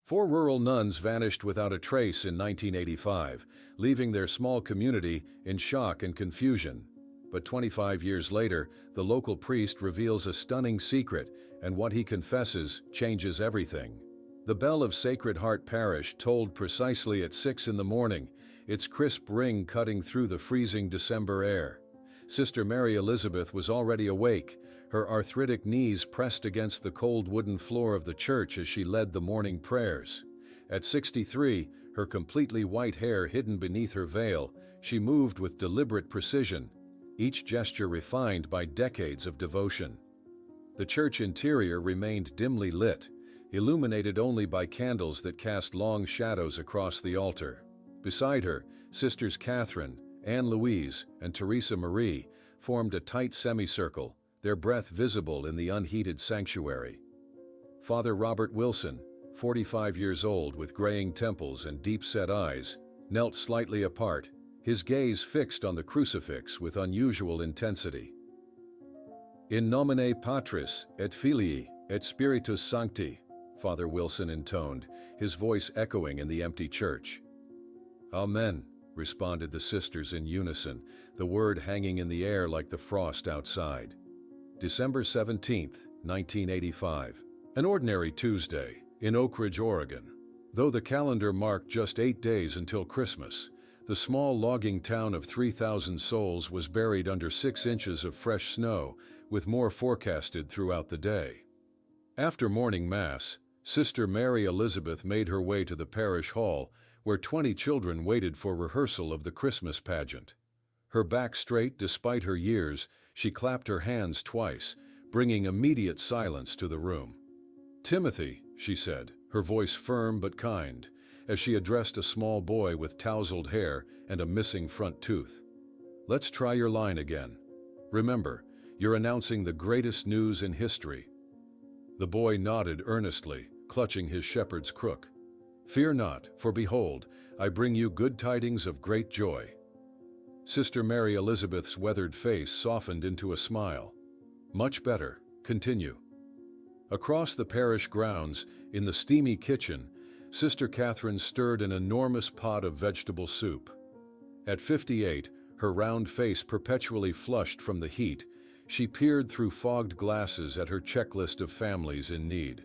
4 rural nuns vanished without a trace in 1985, leaving their small community in shock and confusion. But 25 years later, the local priest reveals a stunning secret, and what he confesses changes everything. The bell of Sacred Heart Parish tolled precisely at 6 in the morning, its crisp ring cutting through the freezing December air. Sister Mary Elizabeth was already awake, her arthritic knees pressed against the cold wooden floor of the church as she led the morning prayers. At 63, her completely white hair hidden beneath her veil, she moved with deliberate precision, each gesture refined by decades of devotion. The church interior remained dimly lit, illuminated only by candles that cast long shadows across the altar. Beside her, Sisters Catherine, Anne Louise, and Teresa Marie formed a tight semicircle, their breath visible in the unheated sanctuary. Father Robert Wilson, 45 years old with graying temples and deep-set eyes, knelt slightly apart, his gaze fixed on the crucifix with unusual intensity. In nomine Patris, et Filii, et Spiritus Sancti, Father Wilson intoned, his voice echoing in the empty church. Amen, responded the sisters in unison, the word hanging in the air like the frost outside. December 17, 1985. An ordinary Tuesday, in Oak Ridge, Oregon. Though the calendar marked just 8 days until Christmas, the small logging town of 3,000 souls was buried under 6 inches of fresh snow, with more forecasted throughout the day. After morning mass, Sister Mary Elizabeth made her way to the parish hall, where 20 children waited for rehearsal of the Christmas pageant. Her back straight despite her years, she clapped her hands twice, bringing immediate silence to the room. "Timothy," she said, her voice firm but kind, as she addressed a small boy with tousled hair and a missing front tooth. "Let's try your line again. Remember, you're announcing the greatest news in history." The boy nodded earnestly, clutching his shepherd's crook. "Fear not, for behold, I bring you good tidings of great joy." Sister Mary Elizabeth's weathered face softened into a smile. "Much better. Continue." Across the parish grounds, in the steamy kitchen, Sister Catherine stirred an enormous pot of vegetable soup. At 58, her round face perpetually flushed from the heat, she peered through fogged glasses at her checklist of families in need.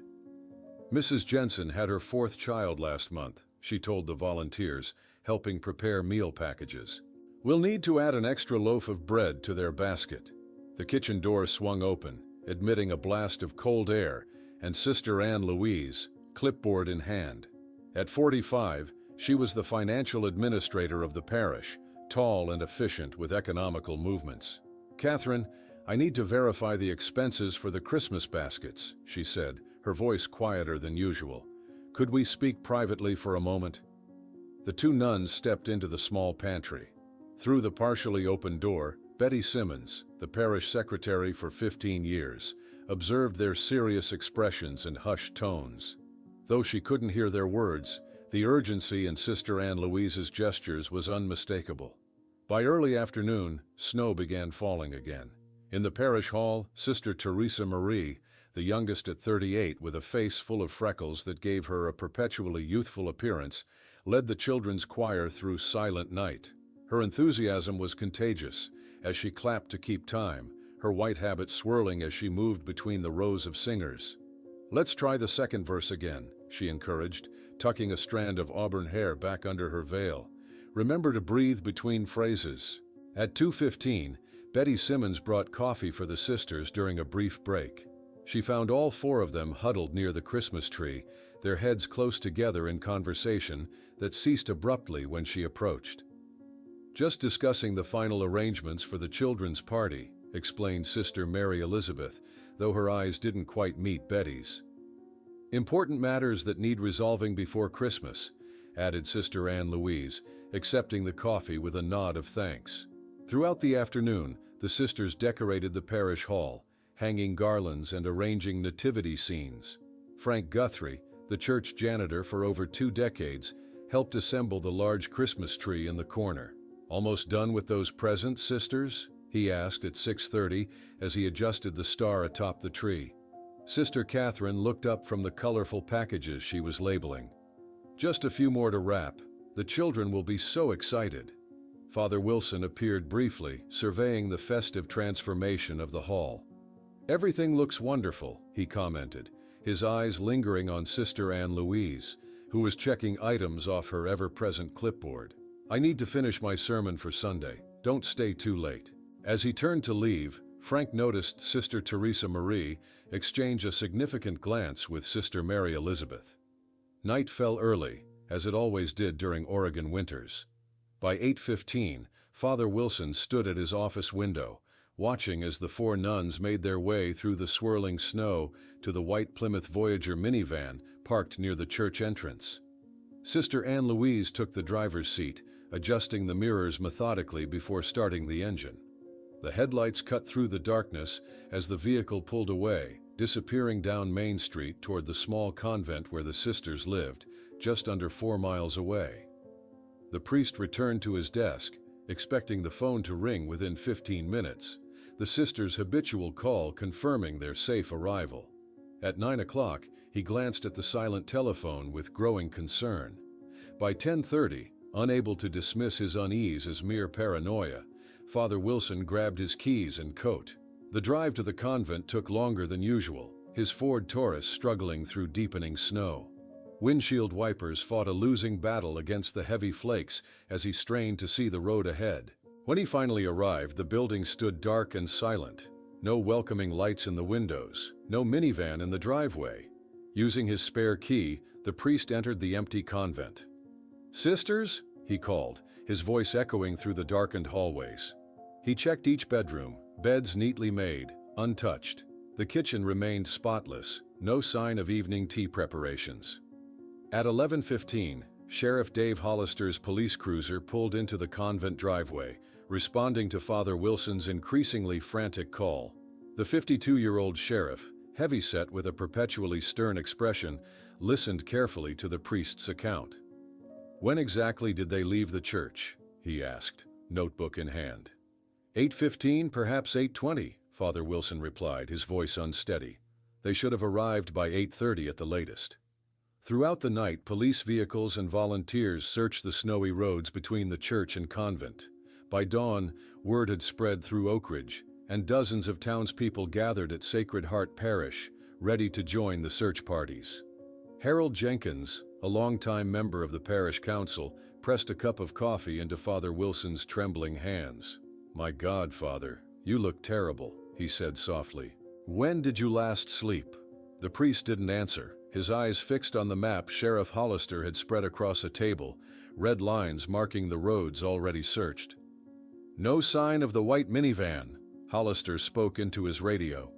"Mrs. Jensen had her 4th child last month," she told the volunteers, helping prepare meal packages. "We'll need to add an extra loaf of bread to their basket." The kitchen door swung open, admitting a blast of cold air, and Sister Anne Louise, clipboard in hand. At 45, she was the financial administrator of the parish, tall and efficient with economical movements. "Catherine, I need to verify the expenses for the Christmas baskets," she said, her voice quieter than usual. "Could we speak privately for a moment?" The 2 nuns stepped into the small pantry. Through the partially open door, Betty Simmons, the parish secretary for 15 years, observed their serious expressions and hushed tones. Though she couldn't hear their words, the urgency in Sister Anne Louise's gestures was unmistakable. By early afternoon, snow began falling again. In the parish hall, Sister Teresa Marie, the youngest at 38 with a face full of freckles that gave her a perpetually youthful appearance, led the children's choir through Silent Night. Her enthusiasm was contagious, as she clapped to keep time, her white habit swirling as she moved between the rows of singers. "Let's try the second verse again," she encouraged, tucking a strand of auburn hair back under her veil. "Remember to breathe between phrases." At 2:15, Betty Simmons brought coffee for the sisters during a brief break. She found all 4 of them huddled near the Christmas tree, their heads close together in conversation that ceased abruptly when she approached. "Just discussing the final arrangements for the children's party," explained Sister Mary Elizabeth, though her eyes didn't quite meet Betty's. "Important matters that need resolving before Christmas," added Sister Anne Louise, accepting the coffee with a nod of thanks. Throughout the afternoon, the sisters decorated the parish hall, hanging garlands and arranging nativity scenes. Frank Guthrie, the church janitor for over 2 decades, helped assemble the large Christmas tree in the corner. "Almost done with those presents, sisters?" he asked at 6:30 as he adjusted the star atop the tree. Sister Catherine looked up from the colorful packages she was labeling. "Just a few more to wrap. The children will be so excited." Father Wilson appeared briefly, surveying the festive transformation of the hall. "Everything looks wonderful," he commented, his eyes lingering on Sister Anne Louise, who was checking items off her ever-present clipboard. "I need to finish my sermon for Sunday. Don't stay too late." As he turned to leave, Frank noticed Sister Teresa Marie exchange a significant glance with Sister Mary Elizabeth. Night fell early, as it always did during Oregon winters. By 8:15, Father Wilson stood at his office window, watching as the four nuns made their way through the swirling snow to the white Plymouth Voyager minivan parked near the church entrance. Sister Anne Louise took the driver's seat, adjusting the mirrors methodically before starting the engine. The headlights cut through the darkness as the vehicle pulled away, disappearing down Main Street toward the small convent where the sisters lived, just under 4 miles away. The priest returned to his desk, expecting the phone to ring within 15 minutes, the sisters' habitual call confirming their safe arrival. At 9 o'clock, he glanced at the silent telephone with growing concern. By 10:30, unable to dismiss his unease as mere paranoia, Father Wilson grabbed his keys and coat. The drive to the convent took longer than usual, his Ford Taurus struggling through deepening snow. Windshield wipers fought a losing battle against the heavy flakes as he strained to see the road ahead. When he finally arrived, the building stood dark and silent. No welcoming lights in the windows, no minivan in the driveway. Using his spare key, the priest entered the empty convent. "Sisters?" he called, his voice echoing through the darkened hallways. He checked each bedroom, beds neatly made, untouched. The kitchen remained spotless, no sign of evening tea preparations. At 11:15, Sheriff Dave Hollister's police cruiser pulled into the convent driveway, responding to Father Wilson's increasingly frantic call. The 52-year-old sheriff, heavyset with a perpetually stern expression, listened carefully to the priest's account. "When exactly did they leave the church?" he asked, notebook in hand. 8:15, perhaps 8:20, Father Wilson replied, his voice unsteady. "They should have arrived by 8:30 at the latest." Throughout the night, police vehicles and volunteers searched the snowy roads between the church and convent. By dawn, word had spread through Oak Ridge, and dozens of townspeople gathered at Sacred Heart Parish, ready to join the search parties. Harold Jenkins, a longtime member of the parish council, pressed a cup of coffee into Father Wilson's trembling hands. "My God, Father, you look terrible," he said softly. "When did you last sleep?" The priest didn't answer, his eyes fixed on the map Sheriff Hollister had spread across a table, red lines marking the roads already searched. "No sign of the white minivan," Hollister spoke into his radio.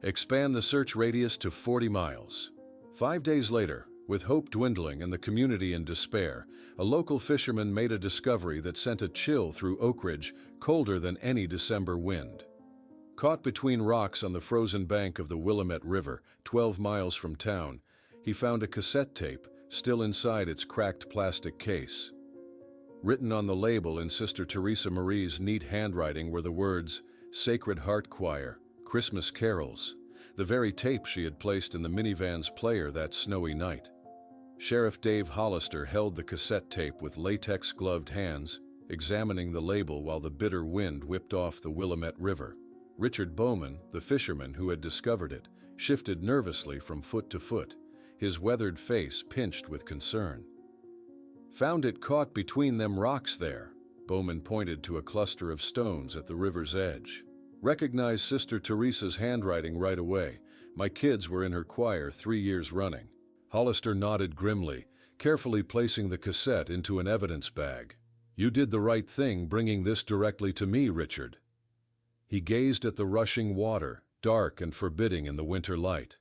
"Expand the search radius to 40 miles. 5 days later, with hope dwindling and the community in despair, a local fisherman made a discovery that sent a chill through Oak Ridge, colder than any December wind. Caught between rocks on the frozen bank of the Willamette River, 12 miles from town, he found a cassette tape still inside its cracked plastic case. Written on the label in Sister Teresa Marie's neat handwriting were the words, "Sacred Heart Choir, Christmas Carols," the very tape she had placed in the minivan's player that snowy night. Sheriff Dave Hollister held the cassette tape with latex-gloved hands, examining the label while the bitter wind whipped off the Willamette River. Richard Bowman, the fisherman who had discovered it, shifted nervously from foot to foot, his weathered face pinched with concern. "Found it caught between them rocks there," Bowman pointed to a cluster of stones at the river's edge. "Recognized Sister Teresa's handwriting right away. My kids were in her choir 3 years running." Hollister nodded grimly, carefully placing the cassette into an evidence bag. "You did the right thing bringing this directly to me, Richard." He gazed at the rushing water, dark and forbidding in the winter light.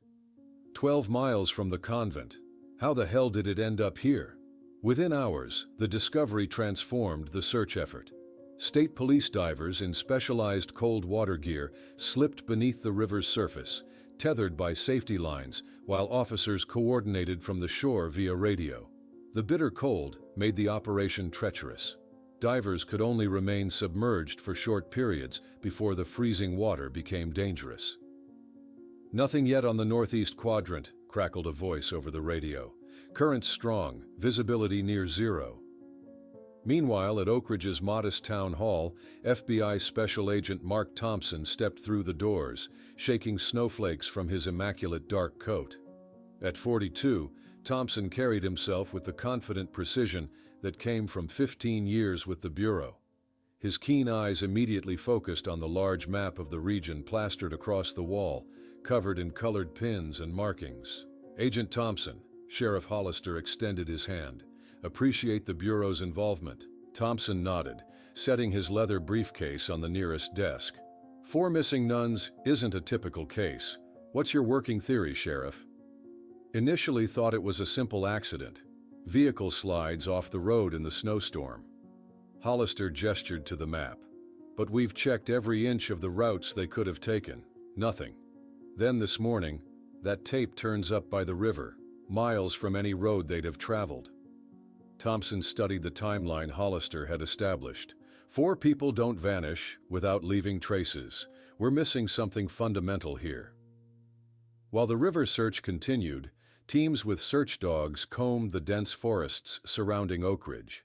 12 miles from the convent. How the hell did it end up here? Within hours, the discovery transformed the search effort. State police divers in specialized cold water gear slipped beneath the river's surface, tethered by safety lines, while officers coordinated from the shore via radio. The bitter cold made the operation treacherous. Divers could only remain submerged for short periods before the freezing water became dangerous. Nothing yet on the northeast quadrant, crackled a voice over the radio. Currents strong, visibility near zero. Meanwhile, at Oak Ridge's modest town hall, FBI Special Agent Mark Thompson stepped through the doors, shaking snowflakes from his immaculate dark coat. At 42, Thompson carried himself with the confident precision that came from 15 years with the Bureau. His keen eyes immediately focused on the large map of the region plastered across the wall, covered in colored pins and markings. "Agent Thompson," Sheriff Hollister extended his hand. "Appreciate the Bureau's involvement." Thompson nodded, setting his leather briefcase on the nearest desk. 4 missing nuns isn't a typical case. What's your working theory, Sheriff? Initially thought it was a simple accident. Vehicle slides off the road in the snowstorm. Hollister gestured to the map. But we've checked every inch of the routes they could have taken. Nothing. Then this morning, that tape turns up by the river, miles from any road they'd have traveled. Thompson studied the timeline Hollister had established. 4 people don't vanish without leaving traces. We're missing something fundamental here. While the river search continued, teams with search dogs combed the dense forests surrounding Oak Ridge.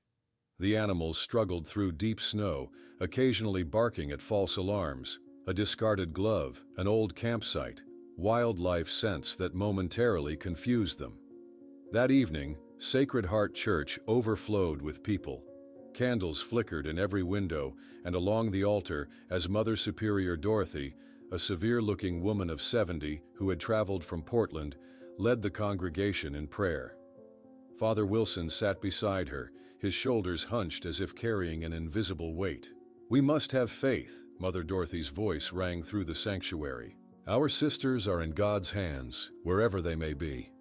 The animals struggled through deep snow, occasionally barking at false alarms, a discarded glove, an old campsite, wildlife scents that momentarily confused them. That evening, Sacred Heart Church overflowed with people. Candles flickered in every window, and along the altar, as Mother Superior Dorothy, a severe-looking woman of 70 who had traveled from Portland, led the congregation in prayer. Father Wilson sat beside her, his shoulders hunched as if carrying an invisible weight. "We must have faith," Mother Dorothy's voice rang through the sanctuary. "Our sisters are in God's hands, wherever they may be."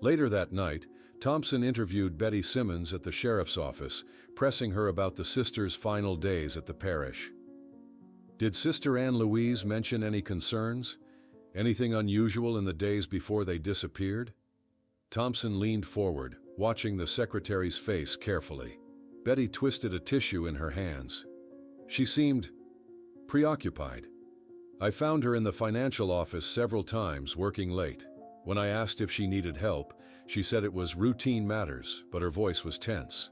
Later that night, Thompson interviewed Betty Simmons at the sheriff's office, pressing her about the sisters' final days at the parish. "Did Sister Anne Louise mention any concerns? Anything unusual in the days before they disappeared?" Thompson leaned forward, watching the secretary's face carefully. Betty twisted a tissue in her hands. She seemed preoccupied. "I found her in the financial office several times, working late. When I asked if she needed help, she said it was routine matters, but her voice was tense."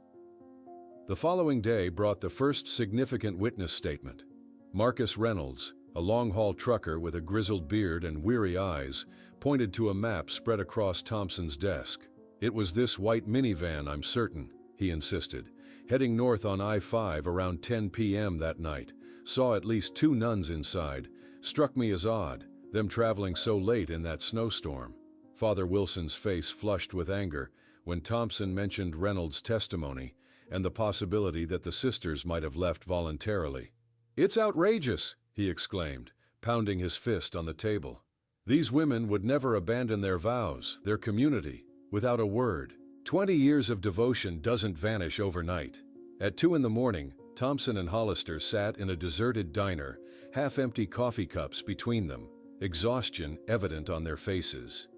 The following day brought the first significant witness statement. Marcus Reynolds, a long-haul trucker with a grizzled beard and weary eyes, pointed to a map spread across Thompson's desk. "It was this white minivan, I'm certain," he insisted. "Heading north on I-5 around 10 p.m. that night. Saw at least 2 nuns inside. Struck me as odd, them traveling so late in that snowstorm." Father Wilson's face flushed with anger when Thompson mentioned Reynolds' testimony and the possibility that the sisters might have left voluntarily. "It's outrageous," he exclaimed, pounding his fist on the table. "These women would never abandon their vows, their community, without a word. 20 years of devotion doesn't vanish overnight." At 2 in the morning, Thompson and Hollister sat in a deserted diner, half-empty coffee cups between them, exhaustion evident on their faces.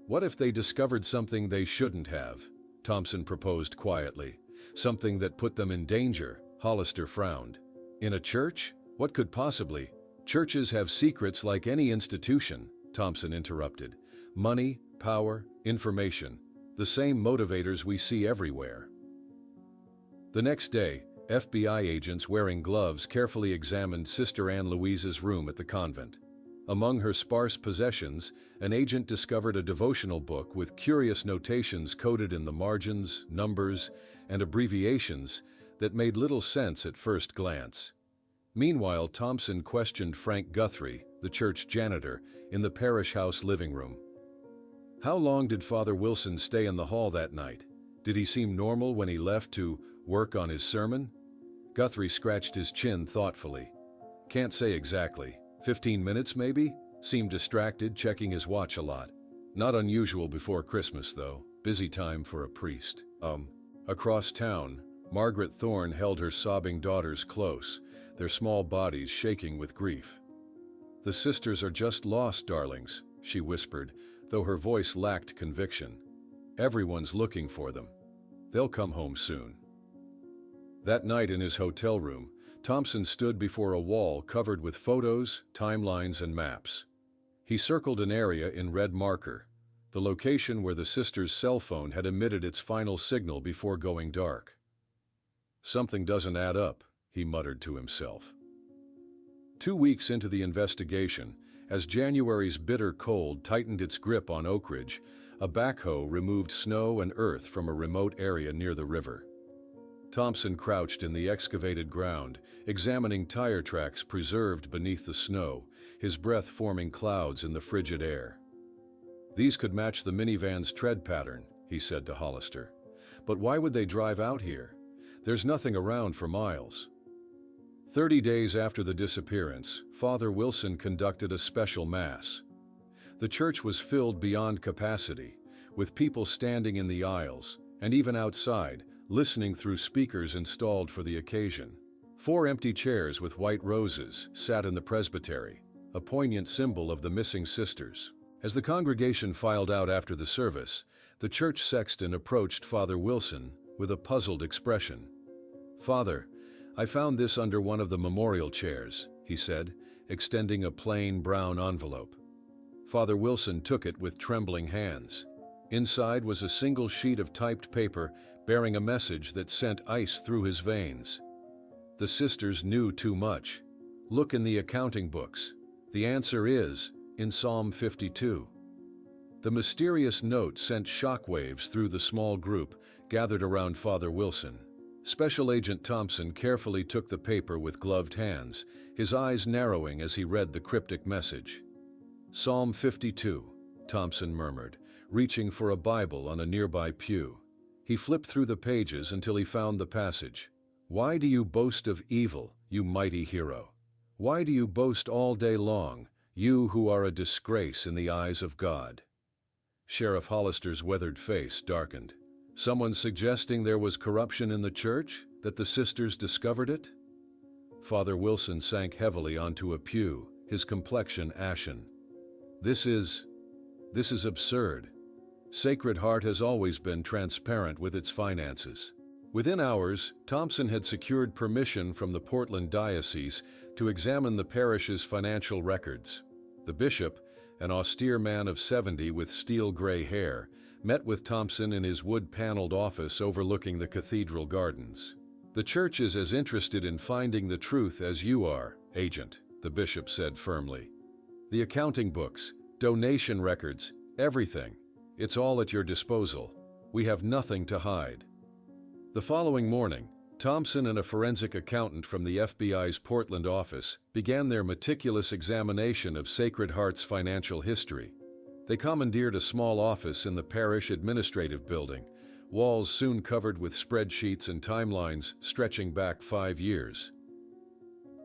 "What if they discovered something they shouldn't have?" Thompson proposed quietly. "Something that put them in danger," Hollister frowned. "In a church? What could possibly?" "Churches have secrets like any institution," Thompson interrupted. "Money, power, information. The same motivators we see everywhere." The next day, FBI agents wearing gloves carefully examined Sister Anne Louise's room at the convent. Among her sparse possessions, an agent discovered a devotional book with curious notations coded in the margins, numbers, and abbreviations that made little sense at first glance. Meanwhile, Thompson questioned Frank Guthrie, the church janitor, in the parish house living room. "How long did Father Wilson stay in the hall that night? Did he seem normal when he left to work on his sermon?" Guthrie scratched his chin thoughtfully. "Can't say exactly. 15 minutes, maybe? Seemed distracted, checking his watch a lot. Not unusual before Christmas, though. Busy time for a priest." Across town, Margaret Thorne held her sobbing daughters close, their small bodies shaking with grief. "The sisters are just lost, darlings," she whispered, though her voice lacked conviction. "Everyone's looking for them. They'll come home soon." That night in his hotel room, Thompson stood before a wall covered with photos, timelines, and maps. He circled an area in red marker, the location where the sister's cell phone had emitted its final signal before going dark. "Something doesn't add up," he muttered to himself. 2 weeks into the investigation, as January's bitter cold tightened its grip on Oak Ridge, a backhoe removed snow and earth from a remote area near the river. Thompson crouched in the excavated ground, examining tire tracks preserved beneath the snow, his breath forming clouds in the frigid air. "These could match the minivan's tread pattern," he said to Hollister. "But why would they drive out here? There's nothing around for miles." 30 days after the disappearance, Father Wilson conducted a special mass. The church was filled beyond capacity, with people standing in the aisles, and even outside, listening through speakers installed for the occasion. 4 empty chairs with white roses sat in the presbytery, a poignant symbol of the missing sisters. As the congregation filed out after the service, the church sexton approached Father Wilson with a puzzled expression. "Father, I found this under one of the memorial chairs," he said, extending a plain brown envelope. Father Wilson took it with trembling hands. Inside was a single sheet of typed paper bearing a message that sent ice through his veins. "The sisters knew too much. Look in the accounting books. The answer is in Psalm 52. The mysterious note sent shockwaves through the small group gathered around Father Wilson. Special Agent Thompson carefully took the paper with gloved hands, his eyes narrowing as he read the cryptic message. "Psalm 52, Thompson murmured, reaching for a Bible on a nearby pew. He flipped through the pages until he found the passage. "Why do you boast of evil, you mighty hero? Why do you boast all day long, you who are a disgrace in the eyes of God?" Sheriff Hollister's weathered face darkened. "Someone suggesting there was corruption in the church, that the sisters discovered it?" Father Wilson sank heavily onto a pew, his complexion ashen. This is absurd. Sacred Heart has always been transparent with its finances." Within hours, Thompson had secured permission from the Portland Diocese to examine the parish's financial records. The bishop, an austere man of 70 with steel-gray hair, met with Thompson in his wood-paneled office overlooking the cathedral gardens. "The church is as interested in finding the truth as you are, Agent," the bishop said firmly. "The accounting books, donation records, everything. It's all at your disposal. We have nothing to hide." The following morning, Thompson and a forensic accountant from the FBI's Portland office began their meticulous examination of Sacred Heart's financial history. They commandeered a small office in the parish administrative building, walls soon covered with spreadsheets and timelines stretching back 5 years.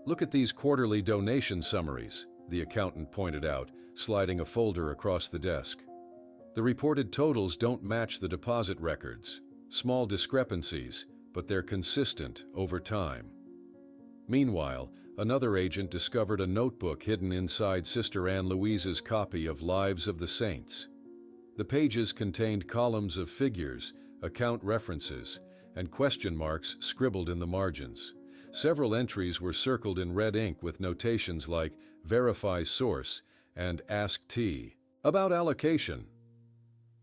"Look at these quarterly donation summaries," the accountant pointed out, sliding a folder across the desk. "The reported totals don't match the deposit records. Small discrepancies, but they're consistent over time." Meanwhile, another agent discovered a notebook hidden inside Sister Anne Louise's copy of Lives of the Saints. The pages contained columns of figures, account references, and question marks scribbled in the margins. Several entries were circled in red ink with notations like "Verify Source" and "Ask T" about allocation.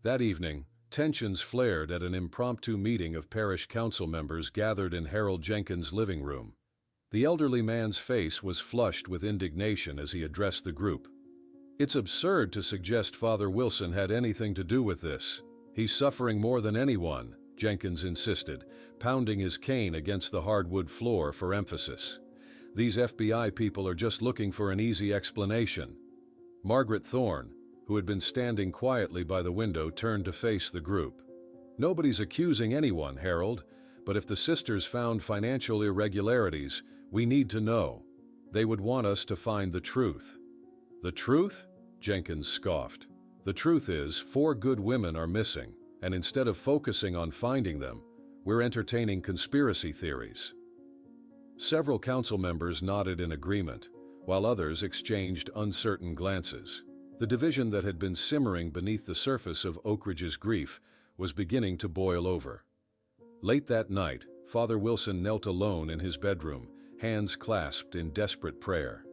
That evening, tensions flared at an impromptu meeting of parish council members gathered in Harold Jenkins' living room. The elderly man's face was flushed with indignation as he addressed the group. "It's absurd to suggest Father Wilson had anything to do with this. He's suffering more than anyone," Jenkins insisted, pounding his cane against the hardwood floor for emphasis. "These FBI people are just looking for an easy explanation." Margaret Thorne, who had been standing quietly by the window, turned to face the group. "Nobody's accusing anyone, Harold, but if the sisters found financial irregularities, we need to know. They would want us to find the truth." "The truth?" Jenkins scoffed. "The truth is, 4 good women are missing, and instead of focusing on finding them, we're entertaining conspiracy theories." Several council members nodded in agreement, while others exchanged uncertain glances. The division that had been simmering beneath the surface of Oak Ridge's grief was beginning to boil over. Late that night, Father Wilson knelt alone in his bedroom, hands clasped in desperate prayer.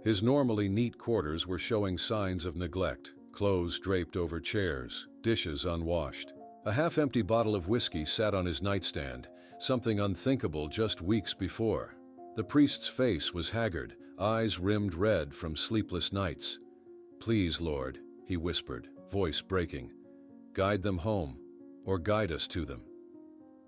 His normally neat quarters were showing signs of neglect, clothes draped over chairs, dishes unwashed. A half-empty bottle of whiskey sat on his nightstand, something unthinkable just weeks before. The priest's face was haggard, eyes rimmed red from sleepless nights. "Please, Lord," he whispered, voice breaking, "guide them home, or guide us to them."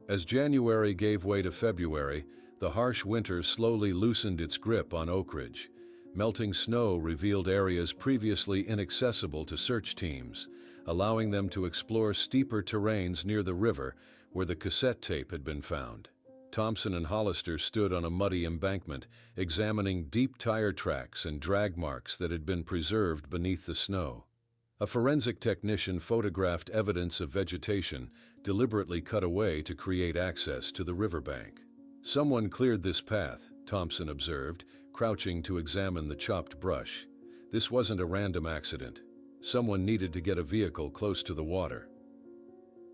As January gave way to February, the harsh winter slowly loosened its grip on Oak Ridge. Melting snow revealed areas previously inaccessible to search teams, allowing them to explore steeper terrains near the river where the cassette tape had been found. Thompson and Hollister stood on a muddy embankment, examining deep tire tracks and drag marks that had been preserved beneath the snow. A forensic technician photographed evidence of vegetation deliberately cut away to create access to the riverbank. "Someone cleared this path," Thompson observed, crouching to examine the chopped brush. "This wasn't a random accident. Someone needed to get a vehicle close to the water."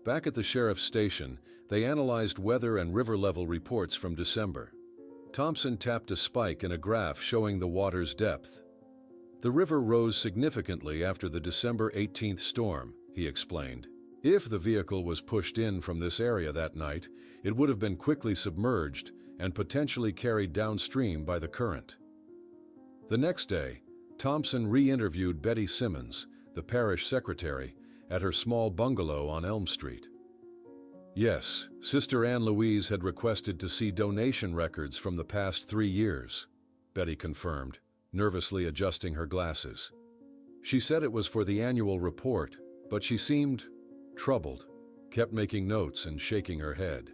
Back at the sheriff's station, they analyzed weather and river level reports from December. Thompson tapped a spike in a graph showing the water's depth. "The river rose significantly after the December 18th storm," he explained. "If the vehicle was pushed in from this area that night, it would have been quickly submerged and potentially carried downstream by the current." The next day, Thompson re-interviewed Betty Simmons, the parish secretary, at her small bungalow on Elm Street. "Yes, Sister Anne Louise had requested to see donation records from the past 3 years," Betty confirmed, nervously adjusting her glasses. "She said it was for the annual report, but she seemed troubled, kept making notes and shaking her head."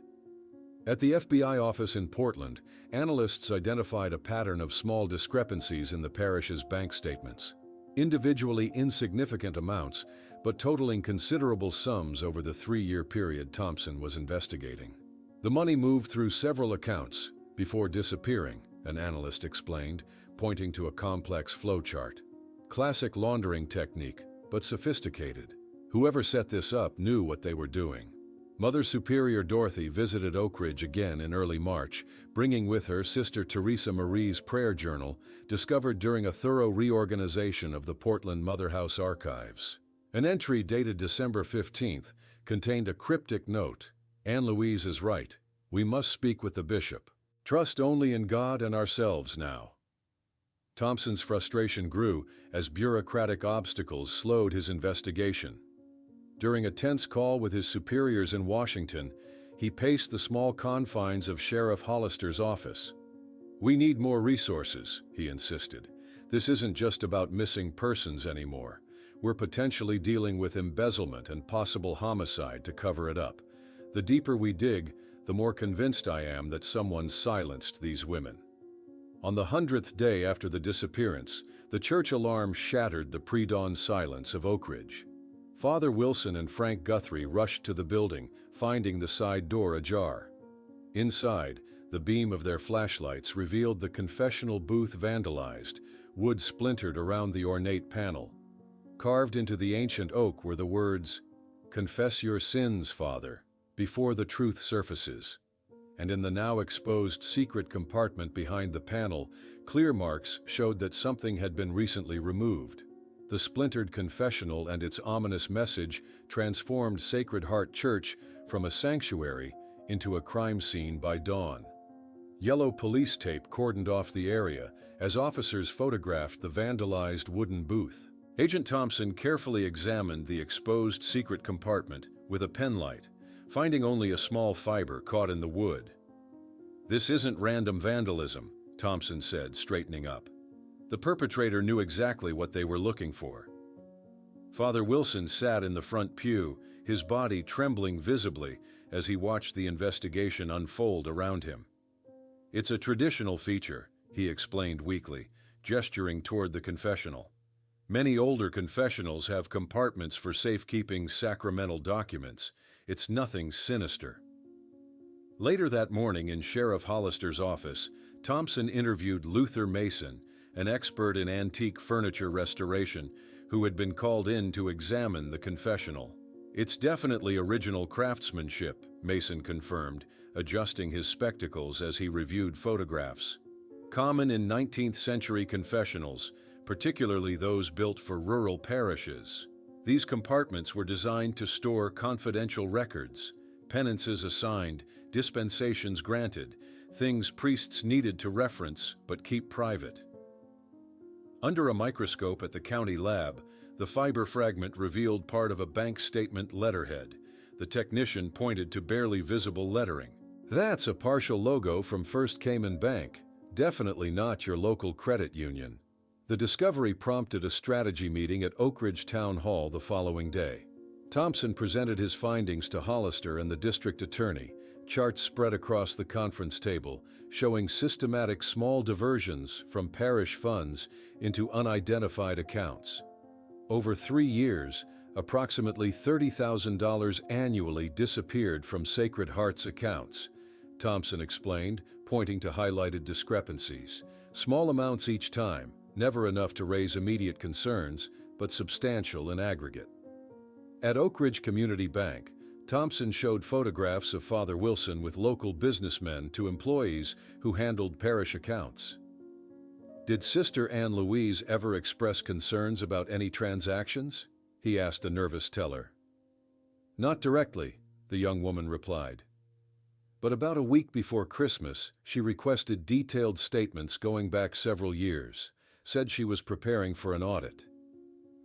At the FBI office in Portland, analysts identified a pattern of small discrepancies in the parish's bank statements. Individually insignificant amounts, but totaling considerable sums over the 3-year period Thompson was investigating. "The money moved through several accounts before disappearing," an analyst explained, pointing to a complex flowchart. "Classic laundering technique, but sophisticated. Whoever set this up knew what they were doing." Mother Superior Dorothy visited Oak Ridge again in early March, bringing with her Sister Teresa Marie's prayer journal, discovered during a thorough reorganization of the Portland Mother House archives. An entry dated December 15th contained a cryptic note: "Anne Louise is right. We must speak with the bishop. Trust only in God and ourselves now." Thompson's frustration grew as bureaucratic obstacles slowed his investigation. During a tense call with his superiors in Washington, he paced the small confines of Sheriff Hollister's office. "We need more resources," he insisted. "This isn't just about missing persons anymore. We're potentially dealing with embezzlement and possible homicide to cover it up. The deeper we dig, the more convinced I am that someone silenced these women." On the 100th day after the disappearance, the church alarm shattered the pre-dawn silence of Oak Ridge. Father Wilson and Frank Guthrie rushed to the building, finding the side door ajar. Inside, the beam of their flashlights revealed the confessional booth vandalized, wood splintered around the ornate panel. Carved into the ancient oak were the words, "Confess your sins, Father, before the truth surfaces." And in the now exposed secret compartment behind the panel, clear marks showed that something had been recently removed. The splintered confessional and its ominous message transformed Sacred Heart Church from a sanctuary into a crime scene by dawn. Yellow police tape cordoned off the area as officers photographed the vandalized wooden booth. Agent Thompson carefully examined the exposed secret compartment with a penlight, finding only a small fiber caught in the wood. "This isn't random vandalism," Thompson said, straightening up. "The perpetrator knew exactly what they were looking for." Father Wilson sat in the front pew, his body trembling visibly as he watched the investigation unfold around him. "It's a traditional feature," he explained weakly, gesturing toward the confessional. "Many older confessionals have compartments for safekeeping sacramental documents. It's nothing sinister." Later that morning in Sheriff Hollister's office, Thompson interviewed Luther Mason, an expert in antique furniture restoration, who had been called in to examine the confessional. "It's definitely original craftsmanship," Mason confirmed, adjusting his spectacles as he reviewed photographs. Common in 19th century confessionals, particularly those built for rural parishes. These compartments were designed to store confidential records, penances assigned, dispensations granted, things priests needed to reference but keep private. Under a microscope at the county lab, the fiber fragment revealed part of a bank statement letterhead. The technician pointed to barely visible lettering. "That's a partial logo from First Cayman Bank. Definitely not your local credit union." The discovery prompted a strategy meeting at Oak Ridge Town Hall the following day. Thompson presented his findings to Hollister and the district attorney, charts spread across the conference table, showing systematic small diversions from parish funds into unidentified accounts. Over 3 years, approximately $30,000 annually disappeared from Sacred Heart's accounts, Thompson explained, pointing to highlighted discrepancies. Small amounts each time, never enough to raise immediate concerns, but substantial in aggregate. At Oak Ridge Community Bank, Thompson showed photographs of Father Wilson with local businessmen to employees who handled parish accounts. "Did Sister Anne Louise ever express concerns about any transactions?" he asked a nervous teller. "Not directly," the young woman replied. But about a week before Christmas, she requested detailed statements going back several years, said she was preparing for an audit.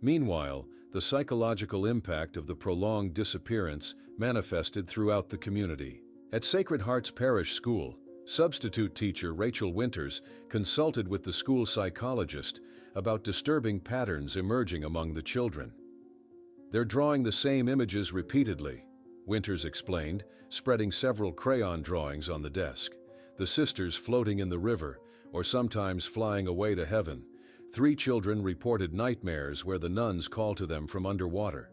Meanwhile, the psychological impact of the prolonged disappearance manifested throughout the community. At Sacred Heart's Parish School, substitute teacher Rachel Winters consulted with the school psychologist about disturbing patterns emerging among the children. "They're drawing the same images repeatedly," Winters explained, spreading several crayon drawings on the desk. "The sisters floating in the river, or sometimes flying away to heaven. 3 children reported nightmares where the nuns call to them from underwater."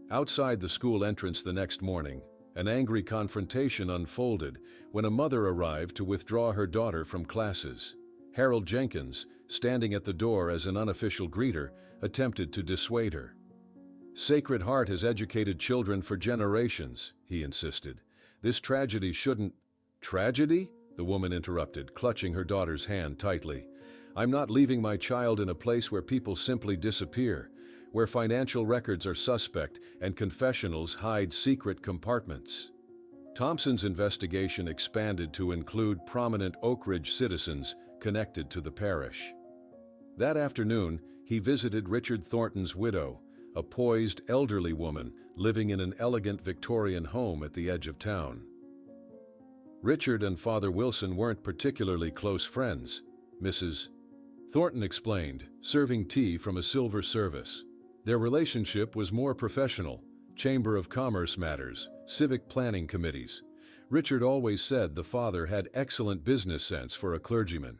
Outside the school entrance the next morning, an angry confrontation unfolded when a mother arrived to withdraw her daughter from classes. Harold Jenkins, standing at the door as an unofficial greeter, attempted to dissuade her. "Sacred Heart has educated children for generations," he insisted. "This tragedy shouldn't—" "Tragedy?" the woman interrupted, clutching her daughter's hand tightly. "I'm not leaving my child in a place where people simply disappear, where financial records are suspect and confessionals hide secret compartments." Thompson's investigation expanded to include prominent Oak Ridge citizens connected to the parish. That afternoon, he visited Richard Thornton's widow, a poised elderly woman living in an elegant Victorian home at the edge of town. Richard and Father Wilson weren't particularly close friends, Mrs. Thornton explained, serving tea from a silver service. Their relationship was more professional, Chamber of Commerce matters, civic planning committees. Richard always said the father had excellent business sense for a clergyman.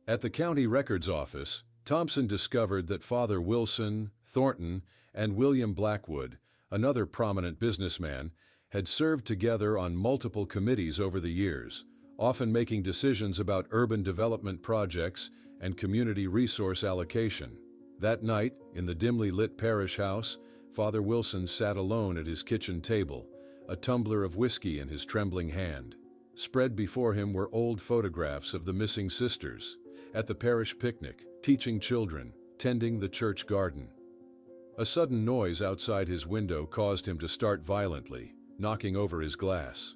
At the county records office, Thompson discovered that Father Wilson, Thornton, and William Blackwood, another prominent businessman, had served together on multiple committees over the years, often making decisions about urban development projects and community resource allocation. That night, in the dimly lit parish house, Father Wilson sat alone at his kitchen table, a tumbler of whiskey in his trembling hand. Spread before him were old photographs of the missing sisters, at the parish picnic, teaching children, tending the church garden. A sudden noise outside his window caused him to start violently, knocking over his glass.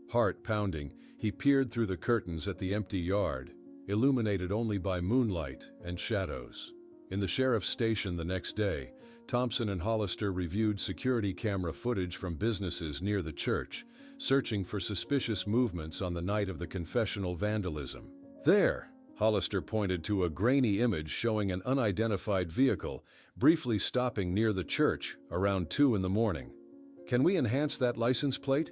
Heart pounding, he peered through the curtains at the empty yard, illuminated only by moonlight and shadows. In the sheriff's station the next day, Thompson and Hollister reviewed security camera footage from businesses near the church, searching for suspicious movements on the night of the confessional vandalism. "There," Hollister pointed to a grainy image showing an unidentified vehicle briefly stopping near the church around 2 in the morning. "Can we enhance that license plate?"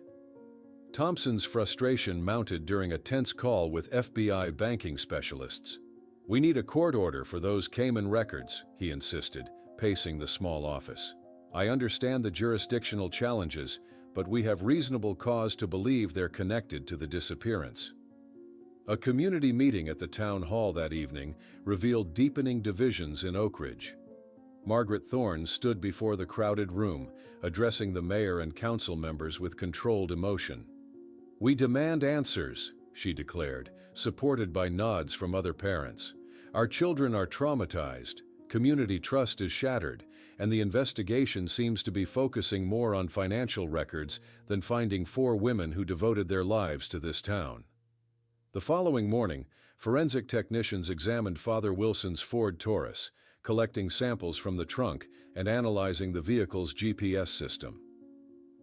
Thompson's frustration mounted during a tense call with FBI banking specialists. "We need a court order for those Cayman records," he insisted, pacing the small office. "I understand the jurisdictional challenges, but we have reasonable cause to believe they're connected to the disappearance." A community meeting at the town hall that evening revealed deepening divisions in Oak Ridge. Margaret Thorne stood before the crowded room, addressing the mayor and council members with controlled emotion. "We demand answers," she declared, supported by nods from other parents. Our children are traumatized, community trust is shattered, and the investigation seems to be focusing more on financial records than finding 4 women who devoted their lives to this town. The following morning, forensic technicians examined Father Wilson's Ford Taurus, collecting samples from the trunk and analyzing the vehicle's GPS system.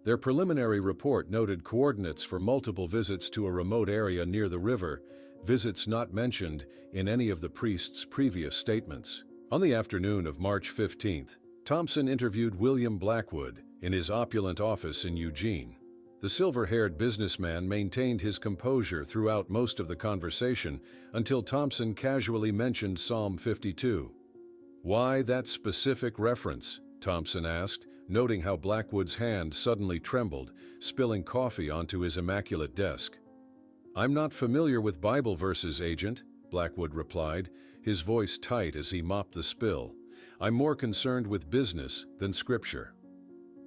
Their preliminary report noted coordinates for multiple visits to a remote area near the river, visits not mentioned in any of the priest's previous statements. On the afternoon of March 15th, Thompson interviewed William Blackwood in his opulent office in Eugene. The silver-haired businessman maintained his composure throughout most of the conversation until Thompson casually mentioned Psalm 52. "Why that specific reference?" Thompson asked, noting how Blackwood's hand suddenly trembled, spilling coffee onto his immaculate desk. "I'm not familiar with Bible verses, Agent," Blackwood replied, his voice tight as he mopped the spill. "I'm more concerned with business than scripture."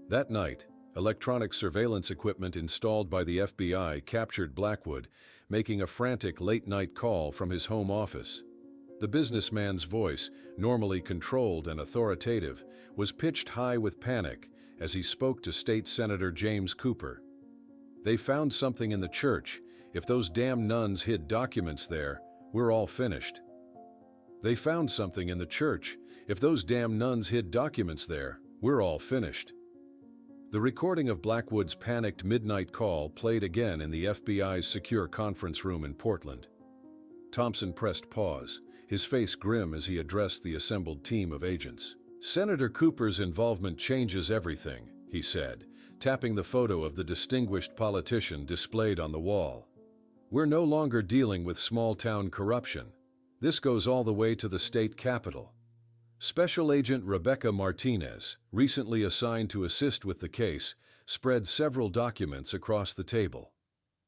That night, electronic surveillance equipment installed by the FBI captured Blackwood, making a frantic late-night call from his home office. The businessman's voice, normally controlled and authoritative, was pitched high with panic as he spoke to State Senator James Cooper. "They found something in the church. If those damn nuns hid documents there, we're all finished." "They found something in the church. If those damn nuns hid documents there, we're all finished." The recording of Blackwood's panicked midnight call played again in the FBI's secure conference room in Portland. Thompson pressed pause, his face grim as he addressed the assembled team of agents. "Senator Cooper's involvement changes everything," he said, tapping the photo of the distinguished politician displayed on the wall. "We're no longer dealing with small-town corruption. This goes all the way to the state capitol." Special Agent Rebecca Martinez, recently assigned to assist with the case, spread several documents across the table.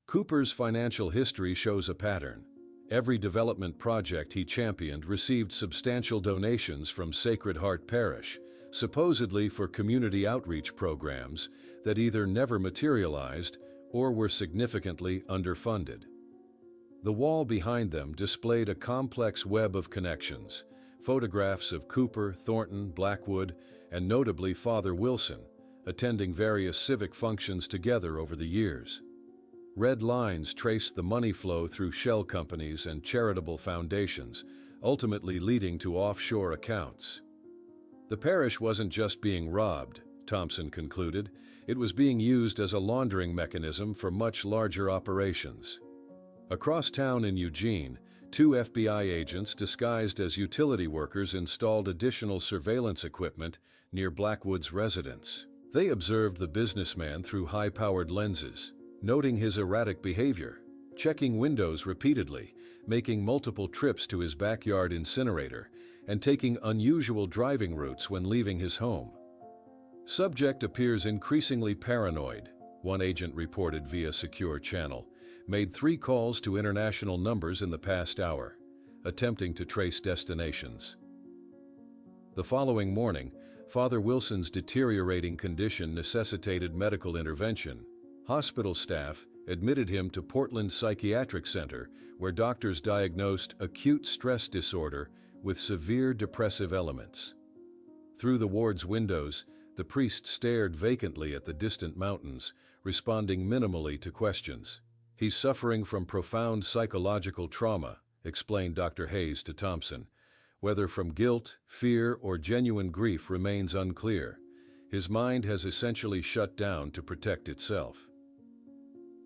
Cooper's financial history shows a pattern. Every development project he championed received substantial donations from Sacred Heart Parish, supposedly for community outreach programs that either never materialized or were significantly underfunded. The wall behind them displayed a complex web of connections, photographs of Cooper, Thornton, Blackwood, and notably Father Wilson, attending various civic functions together over the years. Red lines traced the money flow through shell companies and charitable foundations, ultimately leading to offshore accounts. The parish wasn't just being robbed, Thompson concluded, it was being used as a laundering mechanism for much larger operations. Across town in Eugene, 2 FBI agents disguised as utility workers installed additional surveillance equipment near Blackwood's residence. They observed the businessman through high-powered lenses, noting his erratic behavior, checking windows repeatedly, making multiple trips to his backyard incinerator, and taking unusual driving routes when leaving his home. "Subject appears increasingly paranoid," one agent reported via secure channel. "Made 3 calls to international numbers in the past hour, attempting to trace destinations." The following morning, Father Wilson's deteriorating condition necessitated medical intervention. Hospital staff admitted him to Portland Psychiatric Center, where doctors diagnosed acute stress disorder with severe depressive elements. Through the ward's windows, the priest stared vacantly at the distant mountains, responding minimally to questions. "He's suffering from profound psychological trauma," explained Dr. Hayes to Thompson. "Whether from guilt, fear, or genuine grief remains unclear. His mind has essentially shut down to protect itself."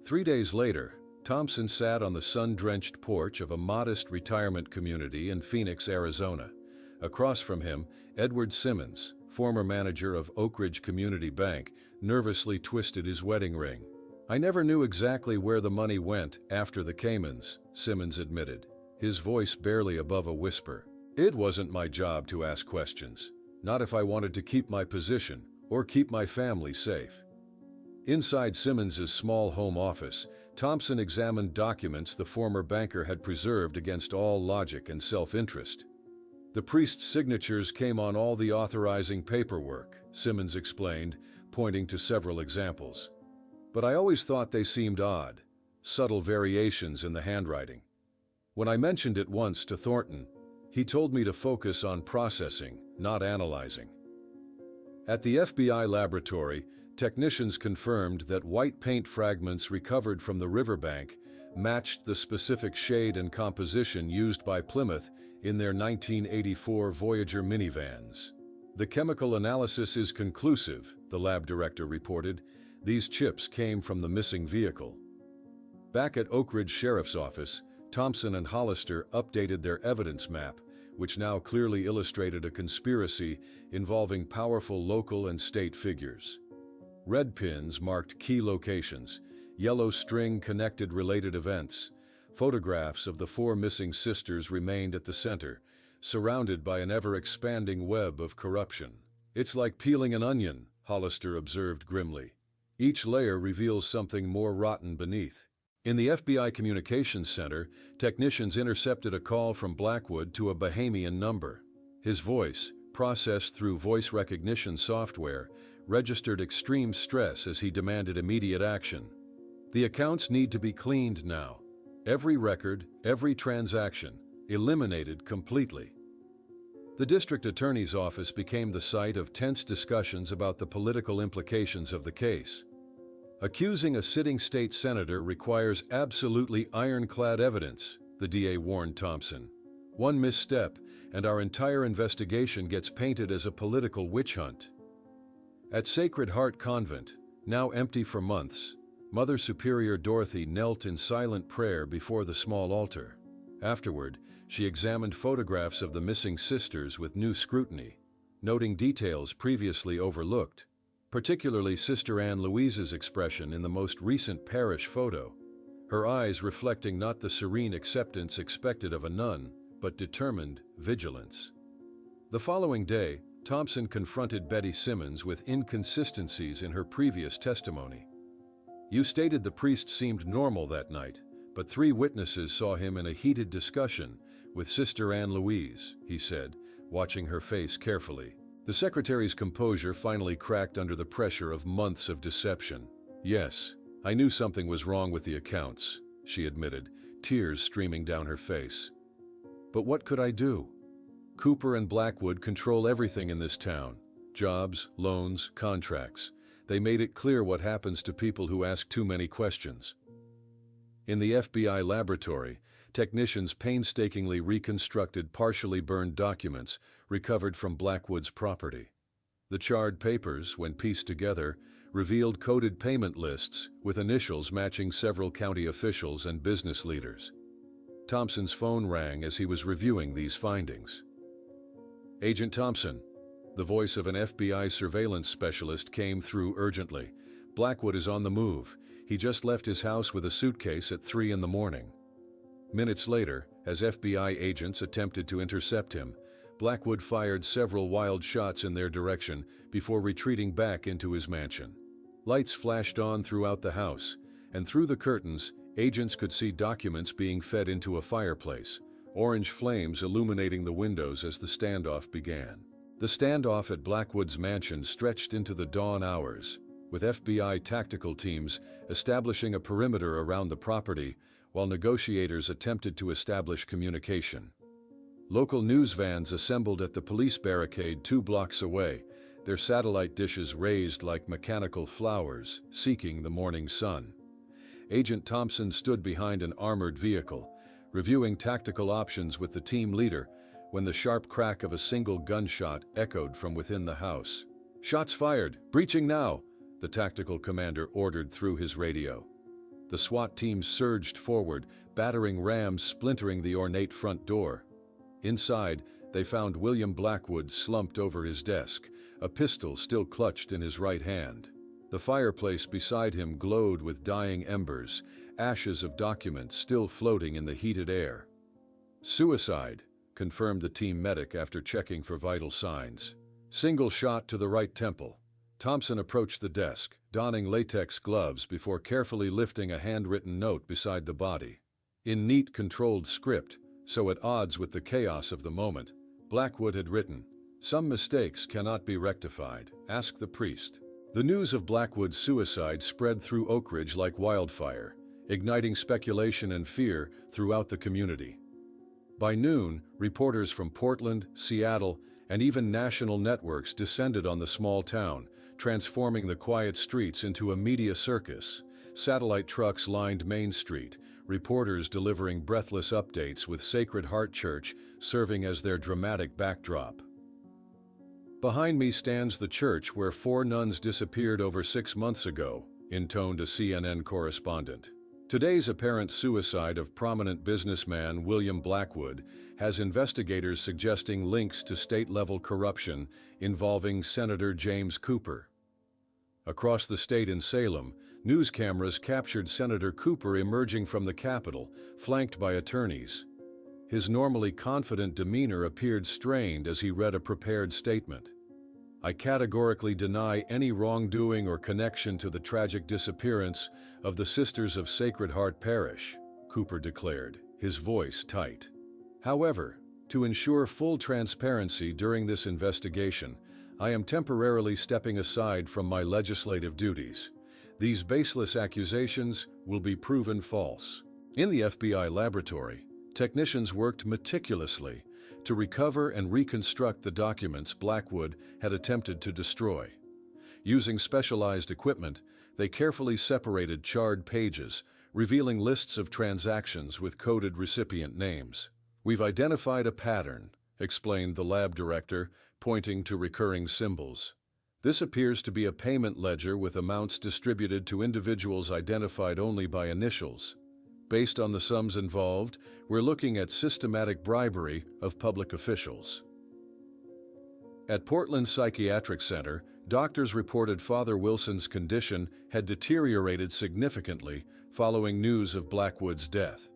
3 days later, Thompson sat on the sun-drenched porch of a modest retirement community in Phoenix, Arizona. Across from him, Edward Simmons, former manager of Oak Ridge Community Bank, nervously twisted his wedding ring. "I never knew exactly where the money went after the Caymans," Simmons admitted, his voice barely above a whisper. "It wasn't my job to ask questions, not if I wanted to keep my position or keep my family safe." Inside Simmons's small home office, Thompson examined documents the former banker had preserved against all logic and self-interest. "The priest's signatures came on all the authorizing paperwork," Simmons explained, pointing to several examples. "But I always thought they seemed odd. subtle variations in the handwriting. When I mentioned it once to Thornton, he told me to focus on processing, not analyzing. At the FBI laboratory, technicians confirmed that white paint fragments recovered from the riverbank matched the specific shade and composition used by Plymouth in their 1984 Voyager minivans. The chemical analysis is conclusive, the lab director reported. These chips came from the missing vehicle. Back at Oak Ridge Sheriff's Office, Thompson and Hollister updated their evidence map, which now clearly illustrated a conspiracy involving powerful local and state figures. Red pins marked key locations, yellow string connected related events. Photographs of the 4 missing sisters remained at the center, surrounded by an ever-expanding web of corruption. "It's like peeling an onion," Hollister observed grimly. "Each layer reveals something more rotten beneath." In the FBI Communications Center, technicians intercepted a call from Blackwood to a Bahamian number. His voice, processed through voice recognition software, registered extreme stress as he demanded immediate action. "The accounts need to be cleaned now. Every record, every transaction, eliminated completely." The district attorney's office became the site of tense discussions about the political implications of the case. Accusing a sitting state senator requires absolutely ironclad evidence, the DA warned Thompson. "One misstep, and our entire investigation gets painted as a political witch hunt." At Sacred Heart Convent, now empty for months, Mother Superior Dorothy knelt in silent prayer before the small altar. Afterward, she examined photographs of the missing sisters with new scrutiny, noting details previously overlooked, particularly Sister Anne Louise's expression in the most recent parish photo, her eyes reflecting not the serene acceptance expected of a nun, but determined vigilance. The following day, Thompson confronted Betty Simmons with inconsistencies in her previous testimony. "You stated the priest seemed normal that night, but 3 witnesses saw him in a heated discussion with Sister Anne Louise," he said, watching her face carefully. The secretary's composure finally cracked under the pressure of months of deception. "Yes, I knew something was wrong with the accounts," she admitted, tears streaming down her face. "But what could I do? Cooper and Blackwood control everything in this town. Jobs, loans, contracts. They made it clear what happens to people who ask too many questions." In the FBI laboratory, technicians painstakingly reconstructed partially burned documents recovered from Blackwood's property. The charred papers, when pieced together, revealed coded payment lists with initials matching several county officials and business leaders. Thompson's phone rang as he was reviewing these findings. "Agent Thompson," the voice of an FBI surveillance specialist came through urgently. "Blackwood is on the move. He just left his house with a suitcase at 3 in the morning." Minutes later, as FBI agents attempted to intercept him, Blackwood fired several wild shots in their direction before retreating back into his mansion. Lights flashed on throughout the house, and through the curtains, agents could see documents being fed into a fireplace, orange flames illuminating the windows as the standoff began. The standoff at Blackwood's mansion stretched into the dawn hours, with FBI tactical teams establishing a perimeter around the property while negotiators attempted to establish communication. Local news vans assembled at the police barricade 2 blocks away, their satellite dishes raised like mechanical flowers, seeking the morning sun. Agent Thompson stood behind an armored vehicle, reviewing tactical options with the team leader, when the sharp crack of a single gunshot echoed from within the house. "Shots fired! Breaching now!" the tactical commander ordered through his radio. The SWAT team surged forward, battering rams splintering the ornate front door. Inside, they found William Blackwood slumped over his desk, a pistol still clutched in his right hand. The fireplace beside him glowed with dying embers, ashes of documents still floating in the heated air. "Suicide," confirmed the team medic after checking for vital signs. "Single shot to the right temple." Thompson approached the desk, donning latex gloves before carefully lifting a handwritten note beside the body. In neat, controlled script, so at odds with the chaos of the moment, Blackwood had written, "Some mistakes cannot be rectified. Ask the priest." The news of Blackwood's suicide spread through Oak Ridge like wildfire, igniting speculation and fear throughout the community. By noon, reporters from Portland, Seattle, and even national networks descended on the small town, transforming the quiet streets into a media circus. Satellite trucks lined Main Street, reporters delivering breathless updates with Sacred Heart Church serving as their dramatic backdrop. Behind me stands the church where 4 nuns disappeared over 6 months ago, intoned a CNN correspondent. Today's apparent suicide of prominent businessman William Blackwood has investigators suggesting links to state-level corruption involving Senator James Cooper. Across the state in Salem, news cameras captured Senator Cooper emerging from the Capitol, flanked by attorneys. His normally confident demeanor appeared strained as he read a prepared statement. "I categorically deny any wrongdoing or connection to the tragic disappearance of the Sisters of Sacred Heart Parish," Cooper declared, his voice tight. However, to ensure full transparency during this investigation, I am temporarily stepping aside from my legislative duties. These baseless accusations will be proven false. In the FBI laboratory, technicians worked meticulously to recover and reconstruct the documents Blackwood had attempted to destroy. Using specialized equipment, they carefully separated charred pages, revealing lists of transactions with coded recipient names. "We've identified a pattern," explained the lab director, pointing to recurring symbols. "This appears to be a payment ledger with amounts distributed to individuals identified only by initials. Based on the sums involved, we're looking at systematic bribery of public officials." At Portland Psychiatric Center, doctors reported Father Wilson's condition had deteriorated significantly following news of Blackwood's death.